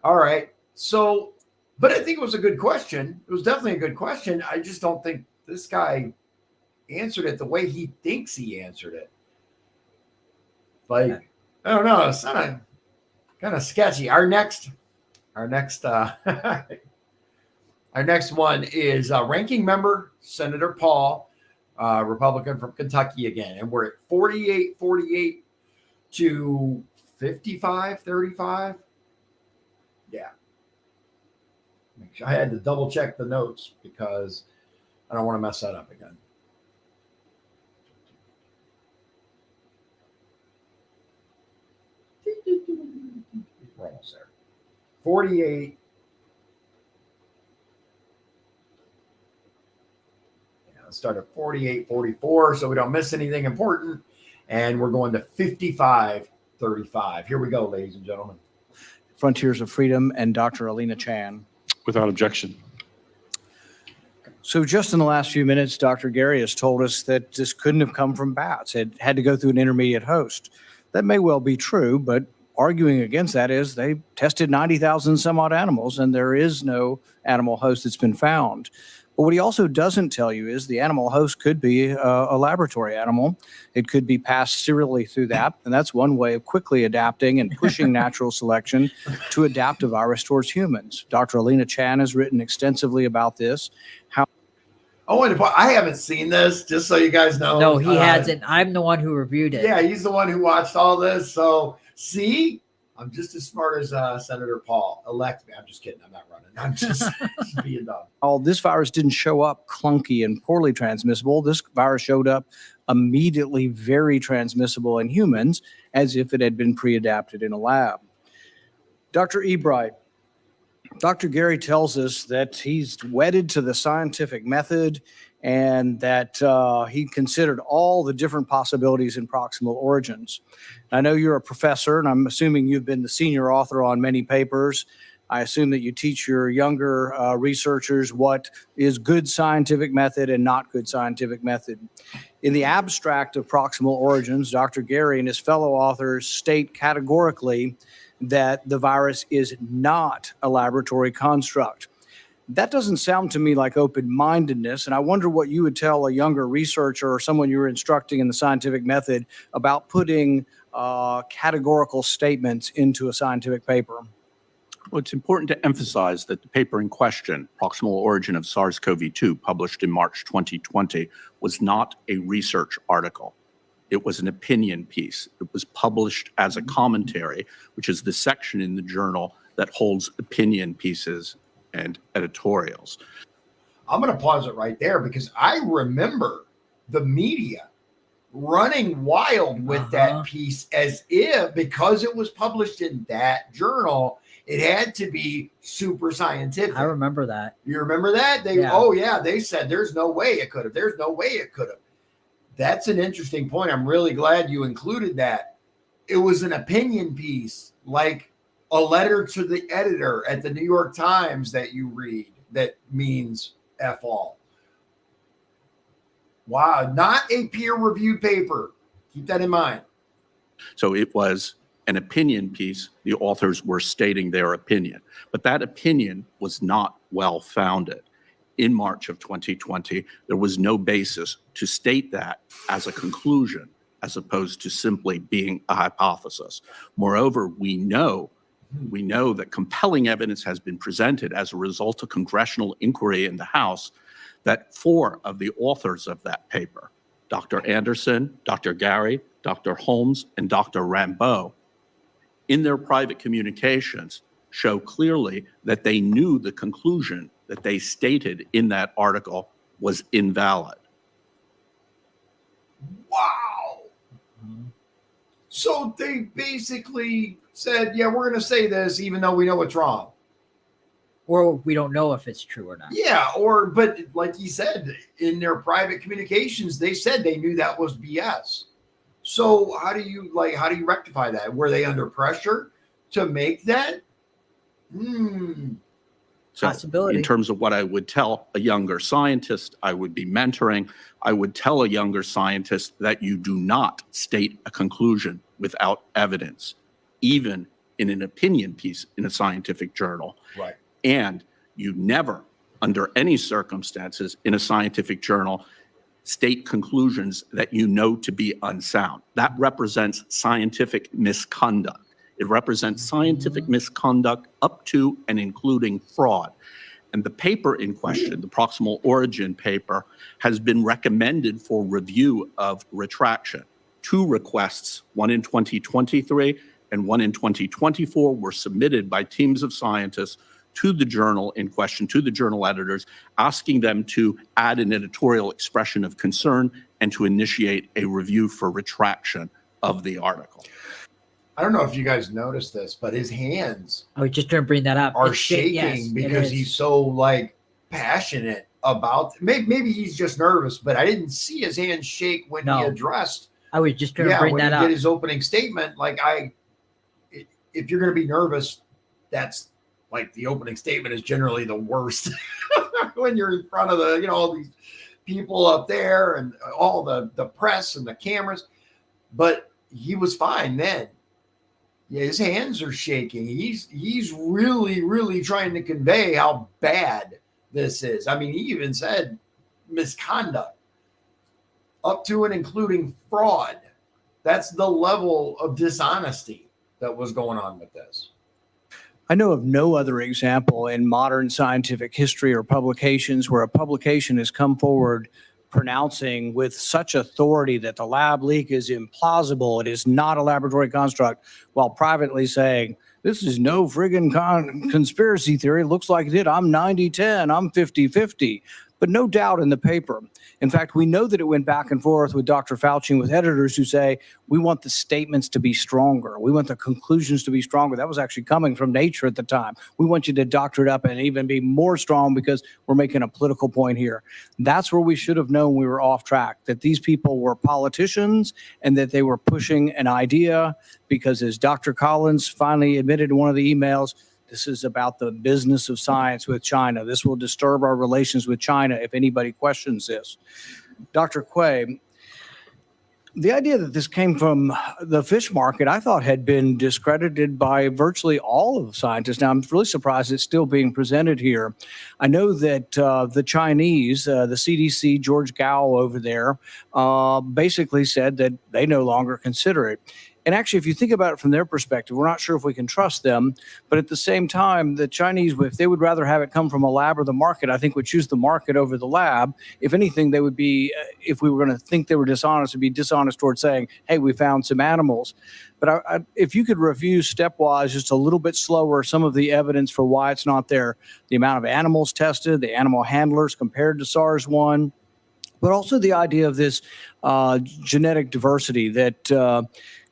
all right. So, but I think it was a good question. It was definitely a good question. I just don't think this guy answered it the way he thinks he answered it. Like, I don't know. It's kind of sketchy. Our next our next one is ranking member Senator Paul, Republican from Kentucky again, and we're at 48 to 55-35. Yeah. I had to double check the notes because I don't want to mess that up again. We're almost there. 48. Yeah, let's start at 48-44 so we don't miss anything important. And we're going to 55-35. Here we go, ladies and gentlemen. Frontiers of Freedom and Dr. Alina Chan. Without objection. So just in the last few minutes, Dr. Gary has told us that this couldn't have come from bats. It had to go through an intermediate host. That may well be true, but arguing against that is they tested 90,000 some odd animals, and there is no animal host that's been found. But what he also doesn't tell you is the animal host could be a laboratory animal. It could be passed serially through that, and that's one way of quickly adapting and pushing natural selection to adapt a virus towards humans. Dr. Alina Chan has written extensively about this. Oh, and I haven't seen this, just so you guys know. No, he hasn't. I'm the one who reviewed it. Yeah, he's the one who watched all this. So, see, I'm just as smart as Senator Paul. Elect me. I'm just kidding. I'm not running. I'm just being dumb. This virus didn't show up clunky and poorly transmissible. This virus showed up immediately very transmissible in humans as if it had been pre-adapted in a lab. Dr. Ebright, Dr. Gary tells us that he's wedded to the scientific method and that he considered all the different possibilities in proximal origins. I know you're a professor, and I'm assuming you've been the senior author on many papers. I assume that you teach your younger researchers what is good scientific method and not good scientific method. In the abstract of proximal origins, Dr. Gary and his fellow authors state categorically that the virus is not a laboratory construct. That doesn't sound to me like open-mindedness, and I wonder what you would tell a younger researcher or someone you're instructing in the scientific method about putting categorical statements into a scientific paper. Well, it's important to emphasize that the paper in question, Proximal Origin of SARS-CoV-2, published in March 2020, was not a research article. It was an opinion piece. It was published as a commentary, which is the section in the journal that holds opinion pieces and editorials. I'm going to pause it right there because I remember the media running wild with that piece as if, because it was published in that journal, it had to be super scientific. I remember that. You remember that? They said there's no way it could have. There's no way it could have. That's an interesting point. I'm really glad you included that. It was an opinion piece, like a letter to the editor at the New York Times that you read that means F all. Wow, not a peer-reviewed paper. Keep that in mind. So it was an opinion piece. The authors were stating their opinion, but that opinion was not well-founded. In March of 2020, there was no basis to state that as a conclusion, as opposed to simply being a hypothesis. Moreover, we know that compelling evidence has been presented as a result of congressional inquiry in the House that 4 of the authors of that paper, Dr. Anderson, Dr. Gary, Dr. Holmes, and Dr. Rambeau, in their private communications, show clearly that they knew the conclusion that they stated in that article was invalid. Wow. So they basically said, yeah, we're going to say this even though we know it's wrong. Or we don't know if it's true or not. Yeah, but like you said, in their private communications, they said they knew that was BS. So how do you rectify that? Were they under pressure to make that? So Possibility. in terms of what I would tell a younger scientist I would be mentoring, I would tell a younger scientist that you do not state a conclusion without evidence, even in an opinion piece in a scientific journal. Right. And you never, under any circumstances in a scientific journal, state conclusions that you know to be unsound. That represents scientific misconduct. It represents scientific misconduct up to and including fraud. And the paper in question, the Proximal Origin paper, has been recommended for review of retraction. 2 requests, one in 2023 and one in 2024, were submitted by teams of scientists to the journal in question, to the journal editors, asking them to add an editorial expression of concern and to initiate a review for retraction of the article. I don't know if you guys noticed this, but his hands I was just going to bring that up. are It's- shaking yes, because he's so passionate about. Maybe he's just nervous, but I didn't see his hands shake when he No. addressed. I was just going to bring when that he up. did his opening statement. If you're going to be nervous, that's the opening statement is generally the worst when you're in front of all these people up there and all the press and the cameras. But he was fine then. Yeah, his hands are shaking. He's really, really trying to convey how bad this is. I mean, he even said misconduct up to and including fraud. That's the level of dishonesty that was going on with this. I know of no other example in modern scientific history or publications where a publication has come forward pronouncing with such authority that the lab leak is implausible, it is not a laboratory construct, while privately saying, this is no friggin' conspiracy theory. It looks like it did. I'm 90-10. I'm 50-50. but no doubt in the paper. In fact, we know that it went back and forth with Dr. Fauci and with editors who say, we want the statements to be stronger. We want the conclusions to be stronger. That was actually coming from Nature at the time. We want you to doctor it up and even be more strong because we're making a political point here. That's where we should have known we were off track, that these people were politicians and that they were pushing an idea because, as Dr. Collins finally admitted in one of the emails, this is about the business of science with China. This will disturb our relations with China if anybody questions this. Dr. Quay, the idea that this came from the fish market, I thought had been discredited by virtually all of the scientists. Now, I'm really surprised it's still being presented here. I know that the Chinese, the CDC, George Gao over there, basically said that they no longer consider it. And actually, if you think about it from their perspective, we're not sure if we can trust them. But at the same time, the Chinese, if they would rather have it come from a lab or the market, I think would choose the market over the lab. If anything, they would be, if we were going to think they were dishonest, would be dishonest towards saying, hey, we found some animals. But if you could review stepwise, just a little bit slower, some of the evidence for why it's not there, the amount of animals tested, the animal handlers compared to SARS-1, but also the idea of this genetic diversity that,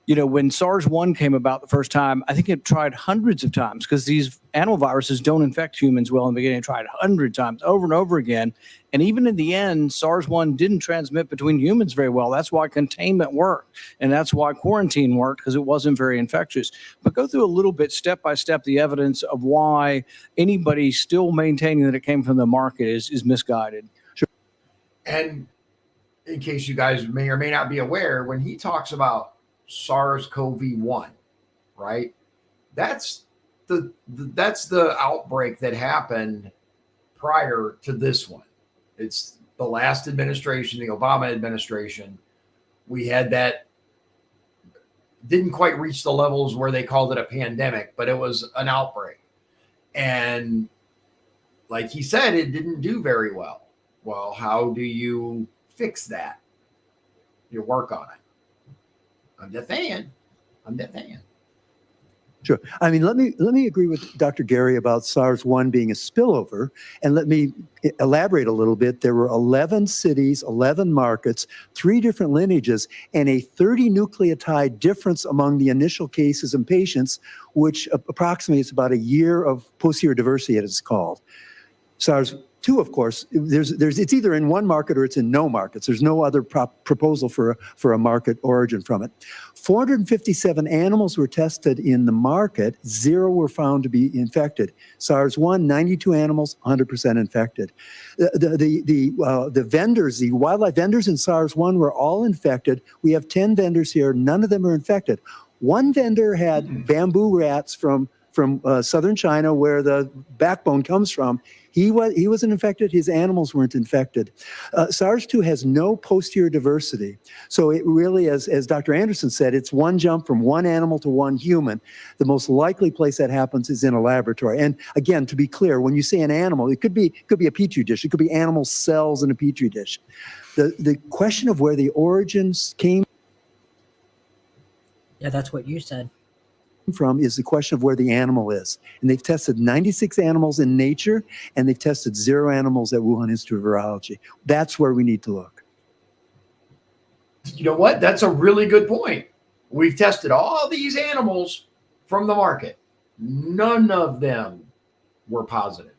when SARS-1 came about the first time, I think it tried hundreds of times because these animal viruses don't infect humans well in the beginning. It tried 100 times over and over again. And even in the end, SARS-1 didn't transmit between humans very well. That's why containment worked. And that's why quarantine worked, because it wasn't very infectious. But go through a little bit, step by step, the evidence of why anybody still maintaining that it came from the market is misguided. Sure. And in case you guys may or may not be aware, when he talks about SARS-CoV-1, right? That's the outbreak that happened prior to this one. It's the last administration, the Obama administration. We had that, didn't quite reach the levels where they called it a pandemic, but it was an outbreak. And like he said, it didn't do very well. Well, how do you fix that? You work on it. I'm the fan. Sure. I mean, let me agree with Dr. Gary about SARS-1 being a spillover, and let me elaborate a little bit. There were 11 cities, 11 markets, 3 different lineages, and a 30 nucleotide difference among the initial cases and patients, which approximates about a year of posterior diversity, as it's called. SARS-2, of course, it's either in one market or it's in no markets. There's no other proposal for a market origin from it. 457 animals were tested in the market. 0 were found to be infected. SARS-1, 92 animals, 100% infected. The vendors, the wildlife vendors in SARS-1 were all infected. We have 10 vendors here. None of them are infected. One vendor had bamboo rats from southern China, where the backbone comes from. He wasn't infected. His animals weren't infected. SARS-2 has no posterior diversity. So it really, as Dr. Anderson said, it's one jump from one animal to one human. The most likely place that happens is in a laboratory. And again, to be clear, when you say an animal, it could be a petri dish. It could be animal cells in a petri dish. The question of where the origins came Yeah, that's what you said. from is the question of where the animal is. And they've tested 96 animals in nature, and they've tested 0 animals at Wuhan Institute of Virology. That's where we need to look. You know what? That's a really good point. We've tested all these animals from the market. None of them were positive.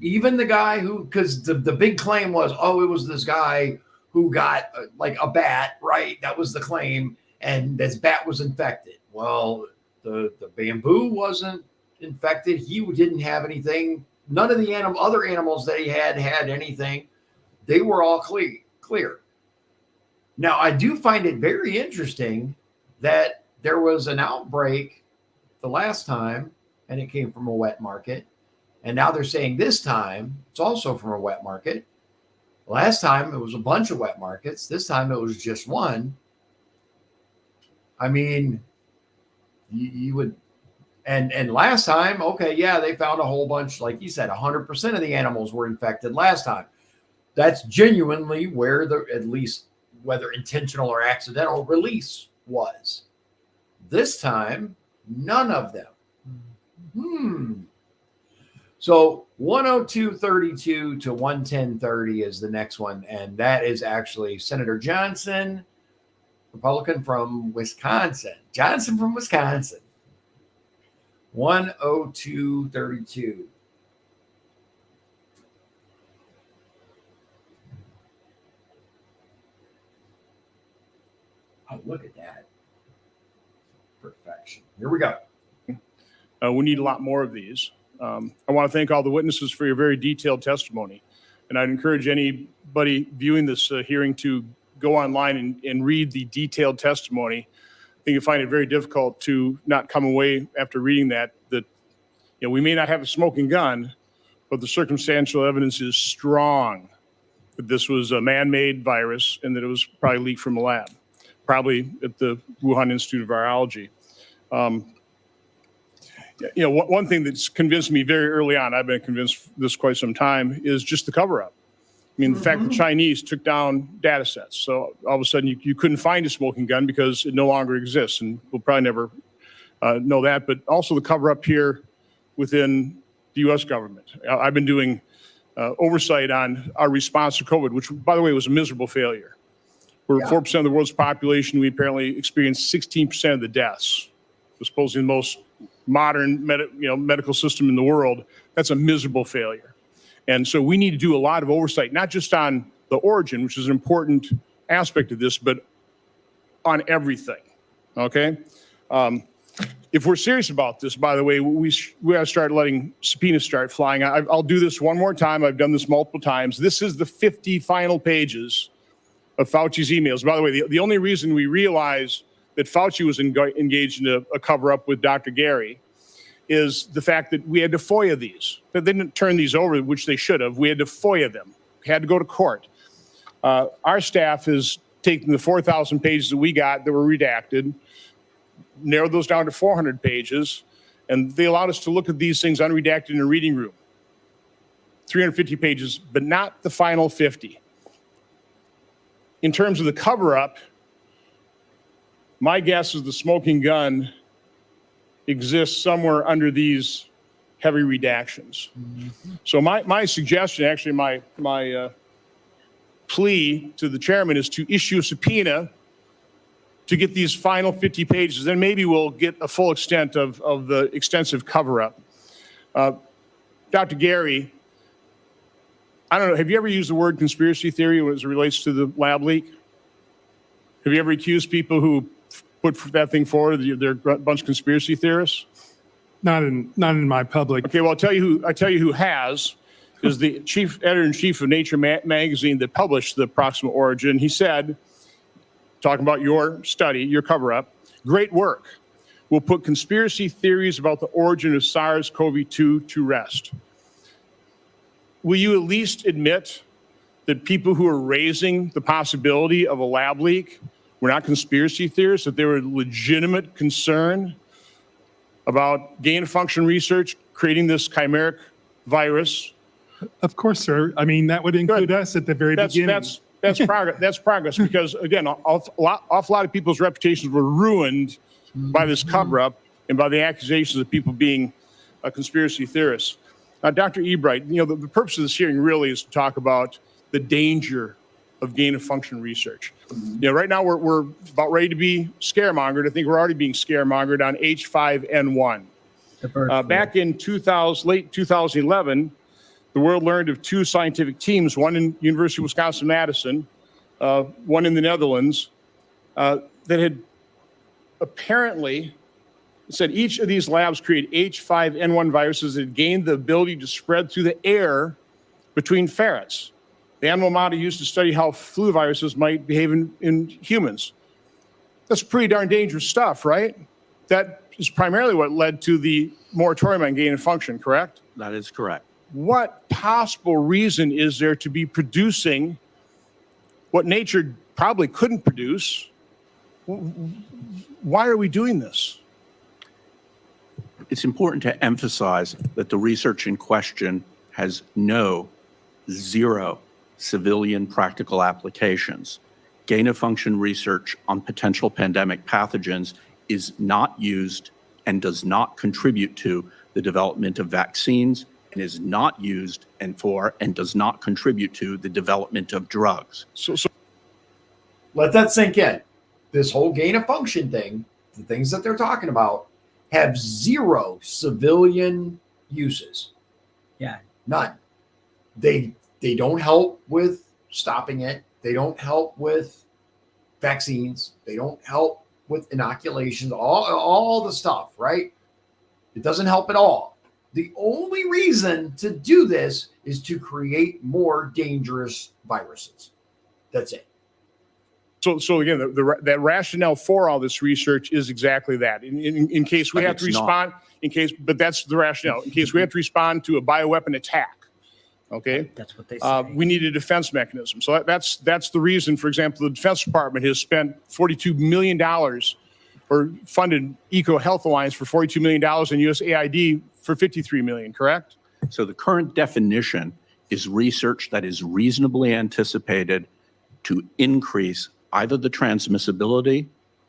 Even the guy because the big claim was, it was this guy who got like a bat, right? That was the claim. And this bat was infected. Well, the bamboo wasn't infected. He didn't have anything. None of the other animals that he had anything. They were all clear. Now, I do find it very interesting that there was an outbreak the last time, and it came from a wet market. And now they're saying this time it's also from a wet market. Last time it was a bunch of wet markets. This time it was just one. I mean, you would, and last time, they found a whole bunch, like you said, 100% of the animals were infected last time. That's genuinely where at least whether intentional or accidental release was. This time, none of them. So 102.32 to 110.30 is the next one. And that is actually Senator Johnson, Republican from Wisconsin. Johnson from Wisconsin. 102.32. Oh, look at that. Perfection. Here we go. We need a lot more of these. I want to thank all the witnesses for your very detailed testimony. And I'd encourage anybody viewing this hearing to go online and read the detailed testimony. I think you find it very difficult to not come away after reading that we may not have a smoking gun, but the circumstantial evidence is strong that this was a man-made virus and that it was probably leaked from a lab, probably at the Wuhan Institute of Virology. One thing that's convinced me very early on, I've been convinced this quite some time, is just the cover-up. I mean, the fact the Chinese took down data sets. So all of a sudden you couldn't find a smoking gun because it no longer exists. And we'll probably never know that. But also the cover-up here within the U.S. government. I've been doing oversight on our response to COVID, which, by the way, was a miserable failure. We're 4% of the world's population. We apparently experienced 16% of the deaths. Supposedly the most modern medical system in the world. That's a miserable failure. And so we need to do a lot of oversight, not just on the origin, which is an important aspect of this, but on everything, okay? If we're serious about this, by the way, we got to start letting subpoenas start flying. I'll do this one more time. I've done this multiple times. This is the 50 final pages of Fauci's emails. By the way, the only reason we realize that Fauci was engaged in a cover-up with Dr. Gary is the fact that we had to FOIA these. They didn't turn these over, which they should have. We had to FOIA them. We had to go to court. Our staff has taken the 4,000 pages that we got that were redacted, narrowed those down to 400 pages, and they allowed us to look at these things unredacted in a reading room. 350 pages, but not the final 50. In terms of the cover-up, my guess is the smoking gun exists somewhere under these heavy redactions. So my suggestion, actually my plea to the chairman, is to issue a subpoena to get these final 50 pages. Then maybe we'll get a full extent of the extensive cover-up. Dr. Gary, I don't know, have you ever used the word conspiracy theory as it relates to the lab leak? Have you ever accused people who put that thing forward, they're a bunch of conspiracy theorists? Not in my public. Okay, well, I'll tell you who has, is the chief editor-in-chief of Nature magazine that published the proximate origin. He said, talking about your study, your cover-up, great work. We'll put conspiracy theories about the origin of SARS-CoV-2 to rest. Will you at least admit that people who are raising the possibility of a lab leak were not conspiracy theorists, that they were legitimate concern about gain-of-function research creating this chimeric virus? Of course, sir. I mean, that would include us at the very beginning. That's progress. That's progress because, again, an awful lot of people's reputations were ruined by this cover-up and by the accusations of people being conspiracy theorists. Dr. Ebright, the purpose of this hearing really is to talk about the danger of gain-of-function research. Right now we're about ready to be scaremongered. I think we're already being scaremongered on H5N1. Back in late 2011, the world learned of two scientific teams, one in University of Wisconsin-Madison, one in the Netherlands, that had apparently said each of these labs created H5N1 viruses that gained the ability to spread through the air between ferrets. The animal model used to study how flu viruses might behave in humans. That's pretty darn dangerous stuff, right? That is primarily what led to the moratorium on gain of function, correct? That is correct. What possible reason is there to be producing what nature probably couldn't produce? Why are we doing this? It's important to emphasize that the research in question has zero civilian practical applications. Gain-of-function research on potential pandemic pathogens is not used and does not contribute to the development of vaccines and is not used and does not contribute to the development of drugs. So Let that sink in. This whole gain of function thing, the things that they're talking about, have zero civilian uses. Yeah. None. They don't help with stopping it. They don't help with vaccines. They don't help with inoculations, all the stuff, right? It doesn't help at all. The only reason to do this is to create more dangerous viruses. That's it. So again, that rationale for all this research is exactly that. In case we But have to it's respond, but that's the rationale. In case we have to respond to a bioweapon attack, okay? That's what they say. We need a defense mechanism. So that's the reason. For example, the Defense Department has spent $42 million or funded Eco Health Alliance for $42 million and USAID for $53 million, correct? So the current definition is research that is reasonably anticipated to increase either the transmissibility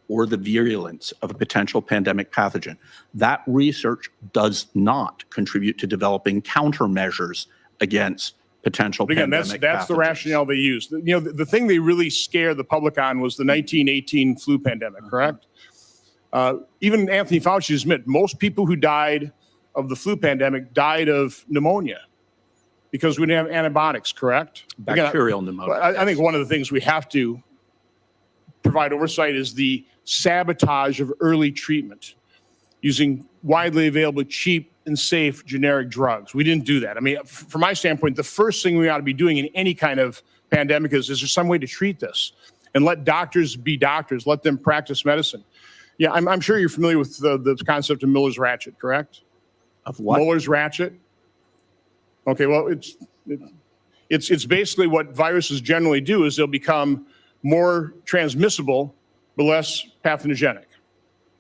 or the virulence of a potential pandemic pathogen. That research does not contribute to developing countermeasures against potential But again, pandemic that's the pathogens. rationale they used. You know, the thing they really scared the public on was the 1918 flu pandemic, correct? Even Anthony Fauci admit most people who died of the flu pandemic died of pneumonia because we didn't have antibiotics, correct? Bacterial pneumonia. I think one of the things we have to provide oversight is the sabotage of early treatment using widely available, cheap, and safe generic drugs. We didn't do that. I mean, from my standpoint, the first thing we ought to be doing in any kind of pandemic is there some way to treat this? And let doctors be doctors. Let them practice medicine. Yeah, I'm sure you're familiar with the concept of Miller's ratchet, correct? Of what? Miller's ratchet. Okay, well, it's basically what viruses generally do is they'll become more transmissible but less pathogenic.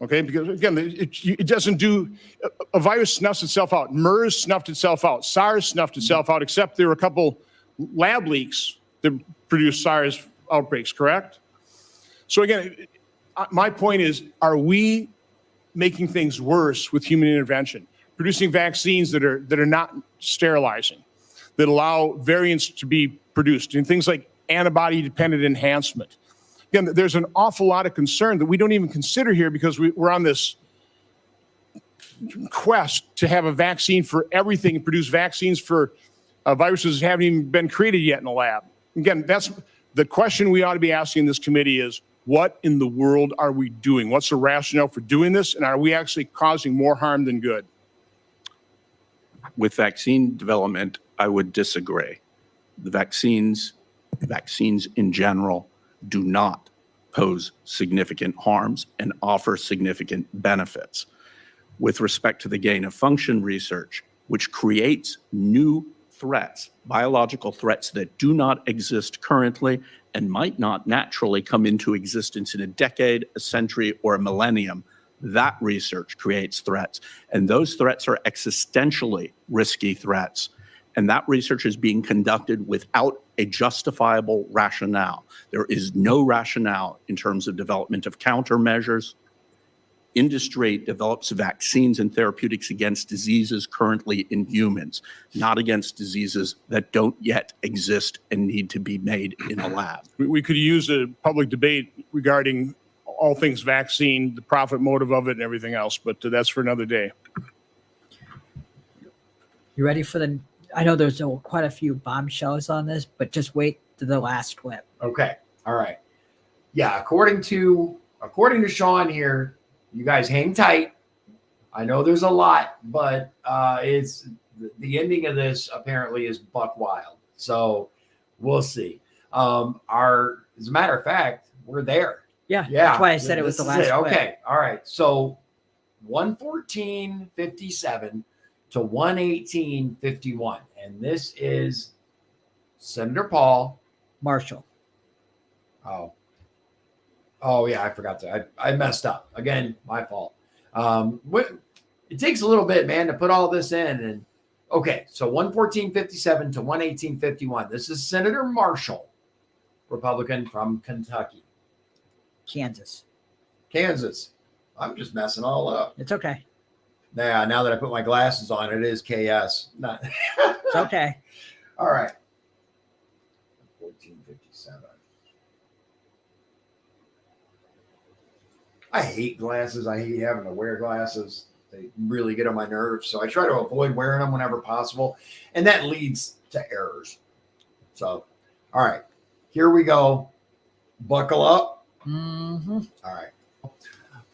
Okay, because again, it doesn't do, a virus snuffs itself out. MERS snuffed itself out. SARS snuffed itself out, except there were a couple lab leaks that produced SARS outbreaks, correct? So again, my point is, are we making things worse with human intervention? Producing vaccines that are not sterilizing, that allow variants to be produced, and things like antibody-dependent enhancement. Again, there's an awful lot of concern that we don't even consider here because we're on this quest to have a vaccine for everything and produce vaccines for viruses that haven't even been created yet in the lab. Again, that's the question we ought to be asking in this committee is, what in the world are we doing? What's the rationale for doing this? And are we actually causing more harm than good? With vaccine development, I would disagree. The vaccines in general do not pose significant harms and offer significant benefits. With respect to the gain of function research, which creates new threats, biological threats that do not exist currently and might not naturally come into existence in a decade, a century, or a millennium, that research creates threats. And those threats are existentially risky threats. And that research is being conducted without a justifiable rationale. There is no rationale in terms of development of countermeasures. Industry develops vaccines and therapeutics against diseases currently in humans, not against diseases that don't yet exist and need to be made in a lab. We could use a public debate regarding all things vaccine, the profit motive of it, and everything else, but that's for another day. You ready for the? I know there's quite a few bombshells on this, but just wait to the last clip. Okay. All right. Yeah. According to Shawn here, you guys hang tight. I know there's a lot, but it's the ending of this apparently is buck wild. So we'll see. As a matter of fact, we're there. Yeah. Yeah. That's why I said it was the last clip. Okay. All right. So 114.57 to 118.51. And this is Senator Paul Marshall. Oh yeah, I forgot to. I messed up again. My fault. It takes a little bit, man, to put all this in. And okay, so 114.57 to 118.51. This is Senator Marshall, Republican from Kentucky. Kansas. I'm just messing all up. It's okay. Now that I put my glasses on, it is KS. Not. It's okay. All right. 1457. I hate glasses. I hate having to wear glasses. They really get on my nerves. So I try to avoid wearing them whenever possible. And that leads to errors. So, all right, here we go. Buckle up. Mm-hmm. All right.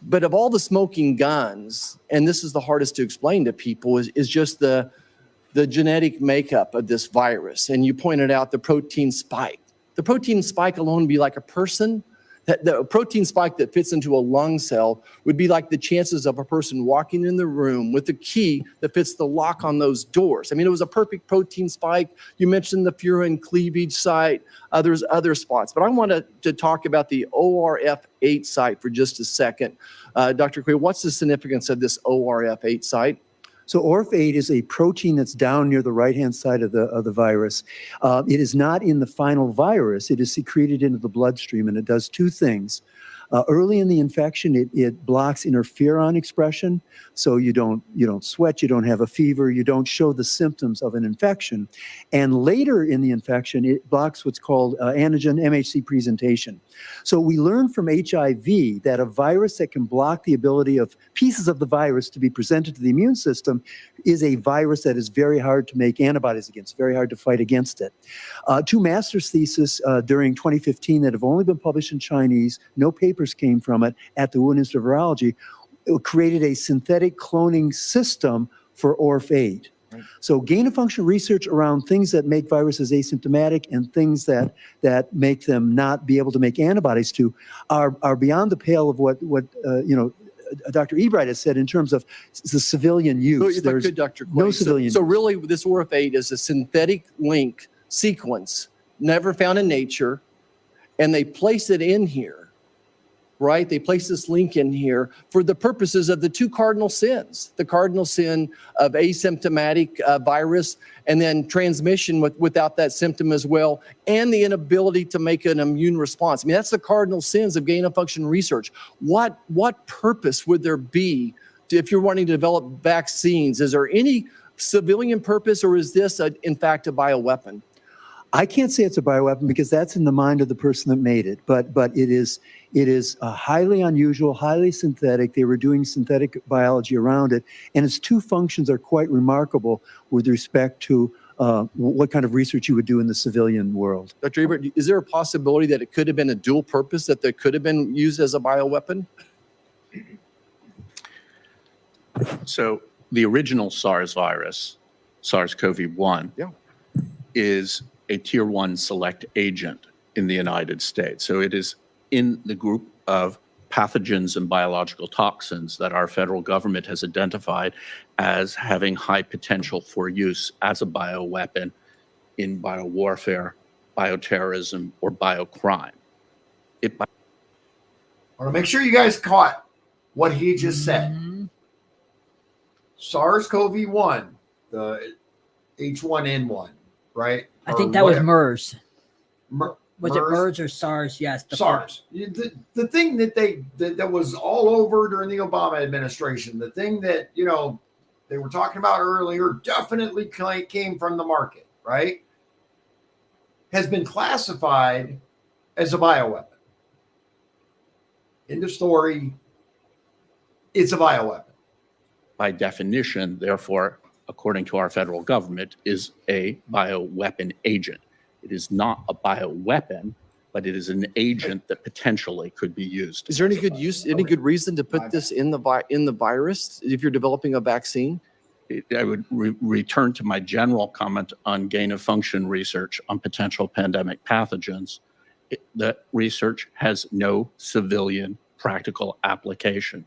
But of all the smoking guns, and this is the hardest to explain to people, is just the genetic makeup of this virus. And you pointed out the protein spike. The protein spike alone would be like a person. The protein spike that fits into a lung cell would be like the chances of a person walking in the room with the key that fits the lock on those doors. I mean, it was a perfect protein spike. You mentioned the furin cleavage site. There's other spots. But I wanted to talk about the ORF8 site for just a second. Dr. Quay, what's the significance of this ORF8 site? So ORF8 is a protein that's down near the right-hand side of the virus. It is not in the final virus. It is secreted into the bloodstream, and it does two things. Early in the infection, it blocks interferon expression, so you don't sweat, you don't have a fever, you don't show the symptoms of an infection. And later in the infection, it blocks what's called antigen MHC presentation. So we learned from HIV that a virus that can block the ability of pieces of the virus to be presented to the immune system is a virus that is very hard to make antibodies against, very hard to fight against it. Two master's theses during 2015 that have only been published in Chinese, no papers came from it at the Wuhan Institute of Virology, it created a synthetic cloning system for ORF8. Right. So gain of function research around things that make viruses asymptomatic and things that make them not be able to make antibodies to are beyond the pale of what Dr. Ebright has said in terms of the civilian use. So if There's I could, Dr. Quay, no civilian so use. really this ORF8 is a synthetic link sequence never found in nature, and they place it in here. Right? They place this link in here for the purposes of the two cardinal sins, the cardinal sin of asymptomatic virus and then transmission without that symptom as well, and the inability to make an immune response. I mean, that's the cardinal sins of gain of function research. What purpose would there be if you're wanting to develop vaccines? Is there any civilian purpose, or is this in fact a bioweapon? I can't say it's a bioweapon because that's in the mind of the person that made it, but it is highly unusual, highly synthetic. They were doing synthetic biology around it, and its two functions are quite remarkable with respect to what kind of research you would do in the civilian world. Dr. Ebert, is there a possibility that it could have been a dual purpose, that they could have been used as a bioweapon? So the original SARS virus, SARS-CoV-1, is a tier 1 select agent in the United States. So it is in the group of pathogens and biological toxins that our federal government has identified as having high potential for use as a bioweapon in biowarfare, bioterrorism, or biocrime. I want to make sure you guys caught what he just said. SARS-CoV-1, the H1N1, right? I think that was MERS. Was MERS? it MERS or SARS? Yes. SARS. The thing that was all over during the Obama administration, the thing that, they were talking about earlier, definitely came from the market, right? Has been classified as a bioweapon. End of story. It's a bioweapon. By definition, therefore, according to our federal government, is a bioweapon agent. It is not a bioweapon, but it is an agent that potentially could be used. Is there any good use, any good reason to put this in the virus if you're developing a vaccine? I would return to my general comment on gain of function research on potential pandemic pathogens. The research has no civilian practical application.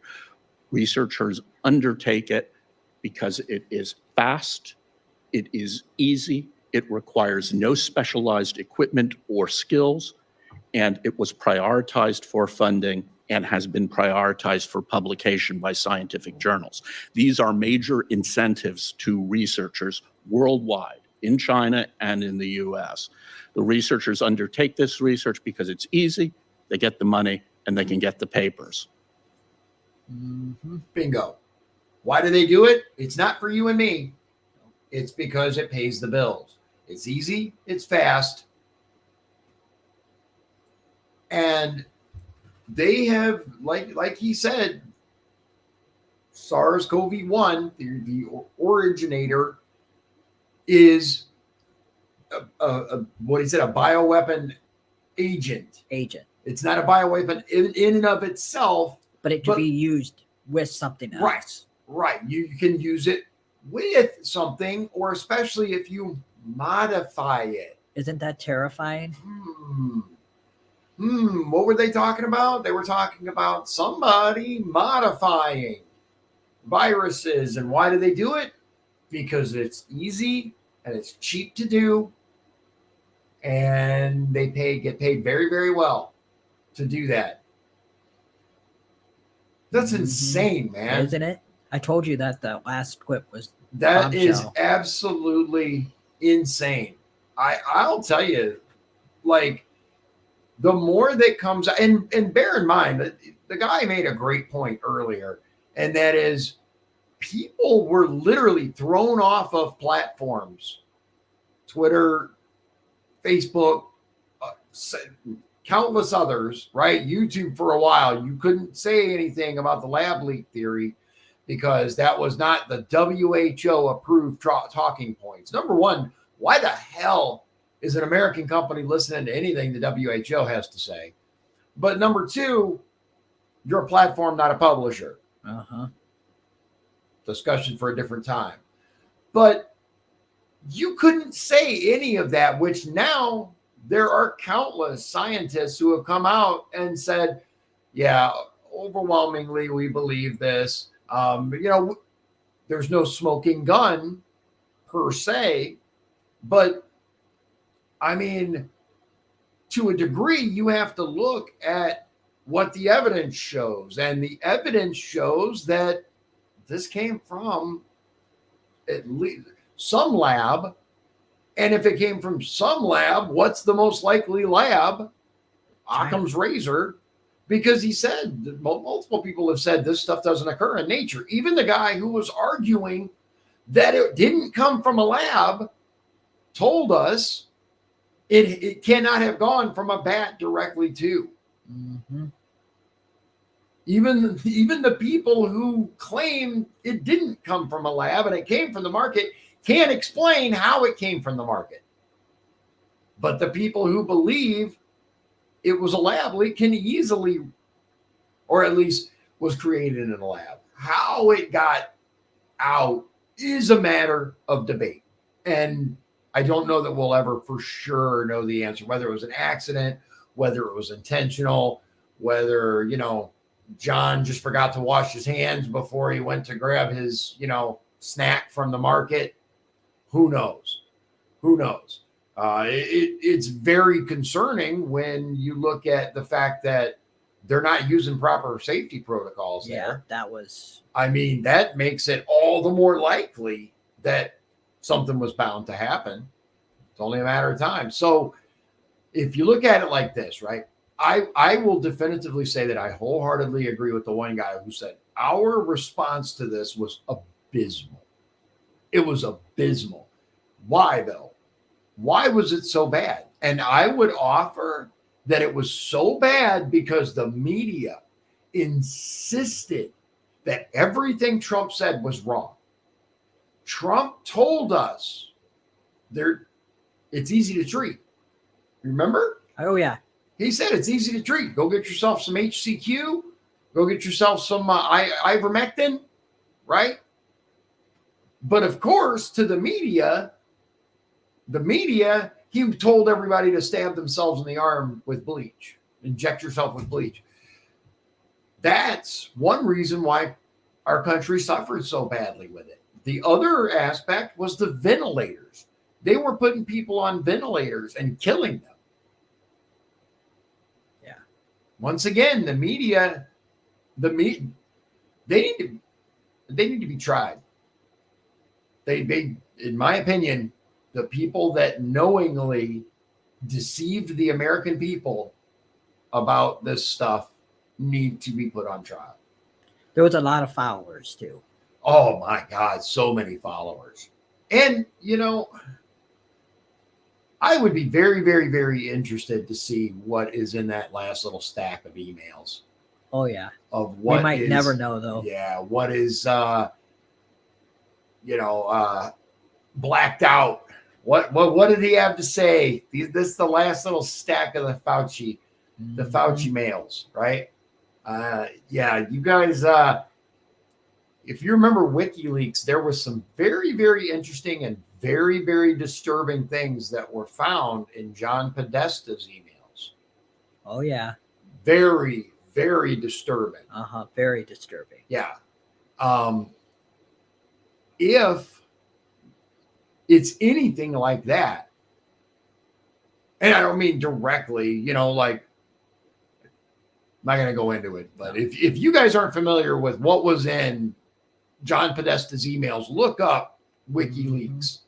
Researchers undertake it because it is fast, it is easy, it requires no specialized equipment or skills, and it was prioritized for funding and has been prioritized for publication by scientific journals. These are major incentives to researchers worldwide, in China and in the US. The researchers undertake this research because it's easy, they get the money, and they can get the papers. Bingo. Why do they do it? It's not for you and me. It's because it pays the bills. It's easy. It's fast. And they have, like he said, SARS-CoV-1, the originator, is what he said, a bioweapon agent. It's not a bioweapon in and of itself. But it could be used with something else. Right. You can use it with something, or especially if you modify it. Isn't that terrifying? What were they talking about? They were talking about somebody modifying viruses. And why do they do it? Because it's easy and it's cheap to do. And they get paid very, very well to do that. That's insane, man. Isn't it? I told you that the last clip was That is bombshell. absolutely insane. I'll tell you, like, the more that comes out, and bear in mind that the guy made a great point earlier, and that is people were literally thrown off of platforms, Twitter, Facebook, countless others, right? YouTube for a while. You couldn't say anything about the lab leak theory because that was not the WHO approved talking points. Number one, why the hell is an American company listening to anything the WHO has to say? But number two, you're a platform, not a publisher. Discussion for a different time. But you couldn't say any of that, which now there are countless scientists who have come out and said, yeah, overwhelmingly, we believe this. There's no smoking gun per se, but I mean, to a degree, you have to look at what the evidence shows. And the evidence shows that this came from at least some lab. And if it came from some lab, what's the most likely lab? Occam's razor. Because he said, multiple people have said this stuff doesn't occur in nature. Even the guy who was arguing that it didn't come from a lab told us it cannot have gone from a bat directly to. Even the people who claim it didn't come from a lab and it came from the market can't explain how it came from the market. But the people who believe it was a lab leak can easily, or at least was created in a lab. How it got out is a matter of debate. And I don't know that we'll ever for sure know the answer, whether it was an accident, whether it was intentional, whether, John just forgot to wash his hands before he went to grab his, snack from the market. Who knows? It's very concerning when you look at the fact that they're not using proper safety protocols there. That was... I mean, that makes it all the more likely that something was bound to happen. It's only a matter of time. So if you look at it like this, right, I will definitively say that I wholeheartedly agree with the one guy who said our response to this was abysmal. It was abysmal. Why, though? Why was it so bad? And I would offer that it was so bad because the media insisted that everything Trump said was wrong. Trump told us it's easy to treat. Remember? Oh, yeah. He said it's easy to treat. Go get yourself some HCQ. Go get yourself some ivermectin, right? But of course, to the media, he told everybody to stab themselves in the arm with bleach, inject yourself with bleach. That's one reason why our country suffered so badly with it. The other aspect was the ventilators. They were putting people on ventilators and killing them. Yeah. Once again, the media, they need to be tried. They, in my opinion, the people that knowingly deceived the American people about this stuff need to be put on trial. There was a lot of followers too. Oh my God, so many followers. And, I would be very, very, very interested to see what is in that last little stack of emails. Oh yeah. Of what We might is, never know though. Yeah, what is blacked out. What did he have to say? This is the last little stack of the Fauci mails, right? Yeah, you guys, if you remember WikiLeaks, there was some very, very interesting and very, very disturbing things that were found in John Podesta's emails. Oh yeah. Very, very disturbing. Very disturbing. Yeah. If it's anything like that, and I don't mean directly, like, I'm not going to go into it, but if you guys aren't familiar with what was in John Podesta's emails, look up WikiLeaks,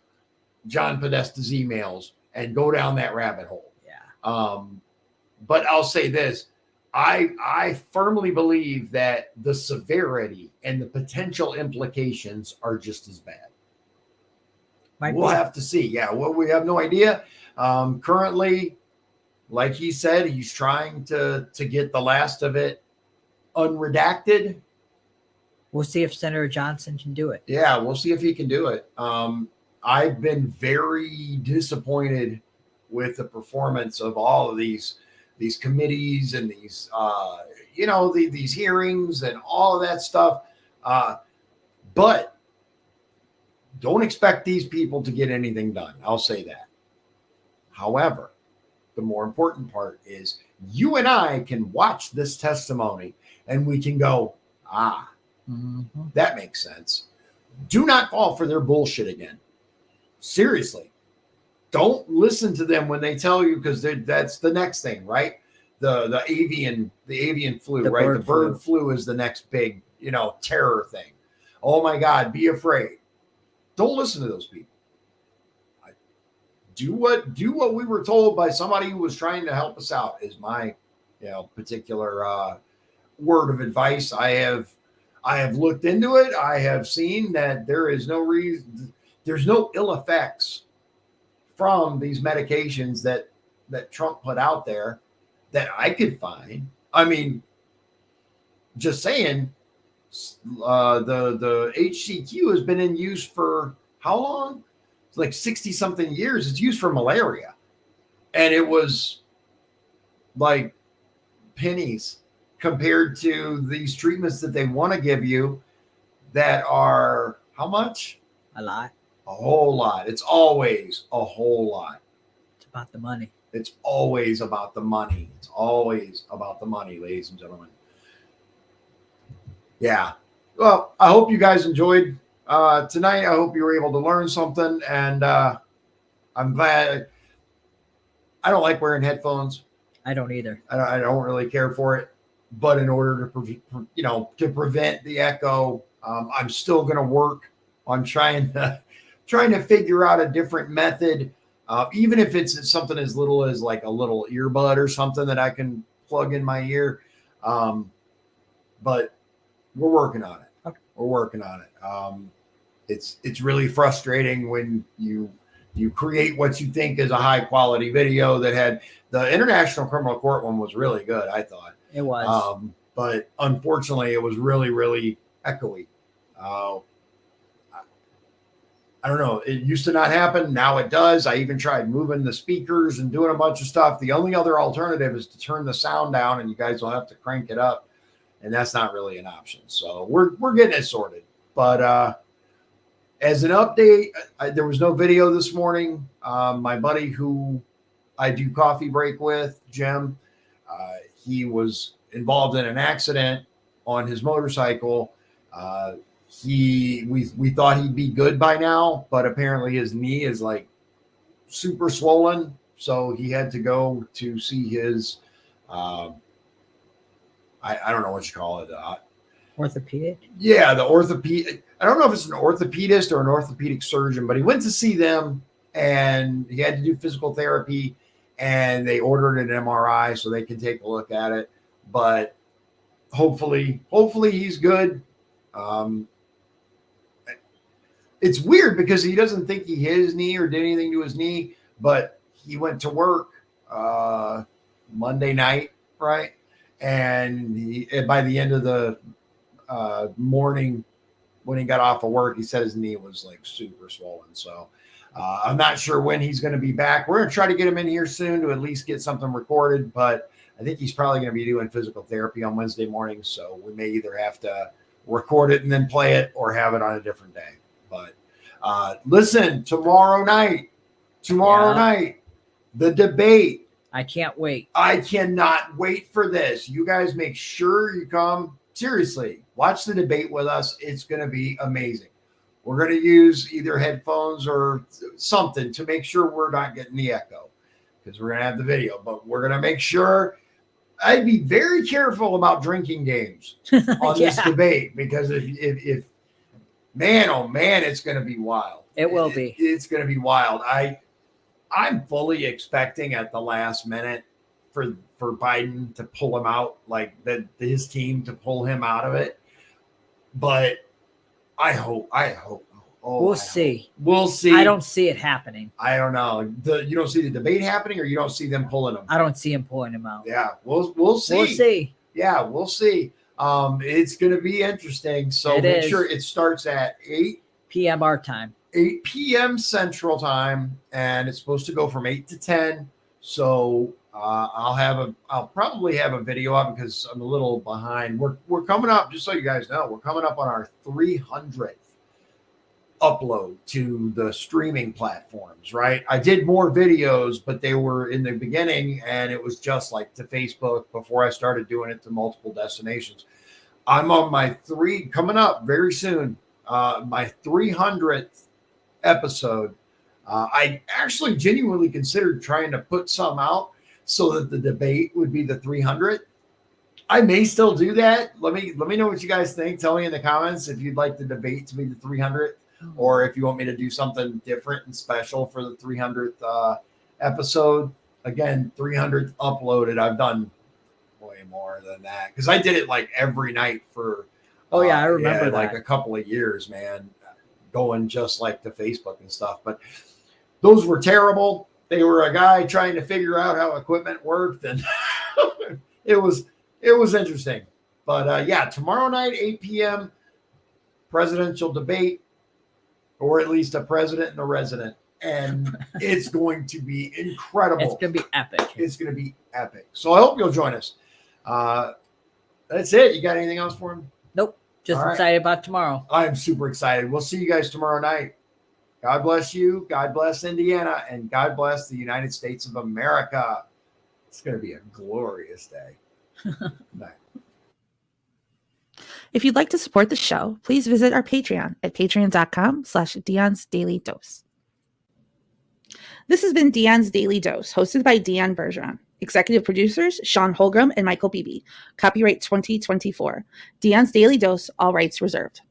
John Podesta's emails, and go down that rabbit hole. Yeah. But I'll say this. I firmly believe that the severity and the potential implications are just as bad. We'll have to see. Yeah, well, we have no idea. Currently, like he said, he's trying to get the last of it unredacted. We'll see if Senator Johnson can do it. Yeah, we'll see if he can do it. I've been very disappointed with the performance of all of these committees and these these hearings and all of that stuff. But don't expect these people to get anything done. I'll say that. However, the more important part is you and I can watch this testimony and we can go, that makes sense. Do not fall for their bullshit again. Seriously. Don't listen to them when they tell you, because that's the next thing, right? The avian flu, right? The bird flu is the next big, terror thing. Oh my God, be afraid. Don't listen to those people. Do what we were told by somebody who was trying to help us out is my, particular word of advice. I have looked into it. I have seen that there is no reason, there's no ill effects from these medications that Trump put out there that I could find. I mean, just saying, the HCQ has been in use for how long? It's like 60 something years. It's used for malaria. And it was like pennies compared to these treatments that they want to give you that are how much? A lot. A whole lot. It's always a whole lot. It's about the money. It's always about the money. It's always about the money, ladies and gentlemen. Yeah. Well, I hope you guys enjoyed tonight. I hope you were able to learn something. And I'm glad. I don't like wearing headphones. I don't either. I don't really care for it. But in order to prevent the echo, I'm still going to work on trying to figure out a different method, even if it's something as little as like a little earbud or something that I can plug in my ear. But we're working on it. Okay. We're working on it. It's really frustrating when you create what you think is a high quality video. That had the International Criminal Court one was really good, I thought. It was. But unfortunately, it was really, really echoey. I don't know. It used to not happen. Now it does. I even tried moving the speakers and doing a bunch of stuff. The only other alternative is to turn the sound down, and you guys will have to crank it up. And that's not really an option. So we're getting it sorted. But as an update, there was no video this morning. My buddy who I do coffee break with, Jim, he was involved in an accident on his motorcycle. We thought he'd be good by now, but apparently his knee is like super swollen. So he had to go to see his, I don't know what you call it. Orthopedic? Yeah, the orthopedic. I don't know if it's an orthopedist or an orthopedic surgeon, but he went to see them and he had to do physical therapy, and they ordered an MRI so they can take a look at it. But hopefully he's good. it's weird because he doesn't think he hit his knee or did anything to his knee, but he went to work Monday night, right? And by the end of the morning, when he got off of work, he said his knee was like super swollen. So I'm not sure when he's going to be back. We're going to try to get him in here soon to at least get something recorded, but I think he's probably going to be doing physical therapy on Wednesday morning. So we may either have to record it and then play it or have it on a different day. But listen, tomorrow night, the debate. I can't wait. I cannot wait for this. You guys make sure you come. Seriously, watch the debate with us. It's going to be amazing. We're going to use either headphones or something to make sure we're not getting the echo because we're going to have the video, but we're going to make sure. I'd be very careful about drinking games on this debate because if man, oh man, it's going to be wild. It will be. It's going to be wild. I'm fully expecting at the last minute for Biden to pull him out, like his team to pull him out of it. But I hope. We'll see. We'll see. I don't see it happening. I don't know. You don't see the debate happening, or you don't see them pulling him? I don't see him pulling him out. Yeah, we'll see. We'll see. Yeah, we'll see. It's going to be interesting. So make sure it starts at 8 p.m. our time. 8 p.m. Central Time, and it's supposed to go from 8 to 10. So I'll probably have a video up because I'm a little behind. We're coming up, just so you guys know, we're coming up on our 300th upload to the streaming platforms, right? I did more videos, but they were in the beginning, and it was just like to Facebook before I started doing it to multiple destinations. I'm on my coming up very soon, my 300th episode. I actually genuinely considered trying to put some out so that the debate would be the 300th. I may still do that. Let me know what you guys think. Tell me in the comments if you'd like the debate to be the 300th or if you want me to do something different and special for the 300th episode. Again, 300th uploaded. I've done way more than that because I did it like every night for I remember that. Like a couple of years, man, going just like to Facebook and stuff. But those were terrible. They were a guy trying to figure out how equipment worked, and it was interesting. But yeah, tomorrow night, 8 p.m., presidential debate, or at least a president and a resident. And it's going to be incredible. It's going to be epic. It's going to be epic. So I hope you'll join us. That's it. You got anything else for him? Nope. Just excited about tomorrow. I'm super excited. We'll see you guys tomorrow night. God bless you. God bless Indiana. And God bless the United States of America. It's going to be a glorious day. Bye. If you'd like to support the show, please visit our Patreon at patreon.com/Dion's Daily Dose. This has been Dion's Daily Dose, hosted by Dion Bergeron. Executive producers, Shawn Holmgren and Michael Beebe. Copyright 2024. Dion's Daily Dose, all rights reserved.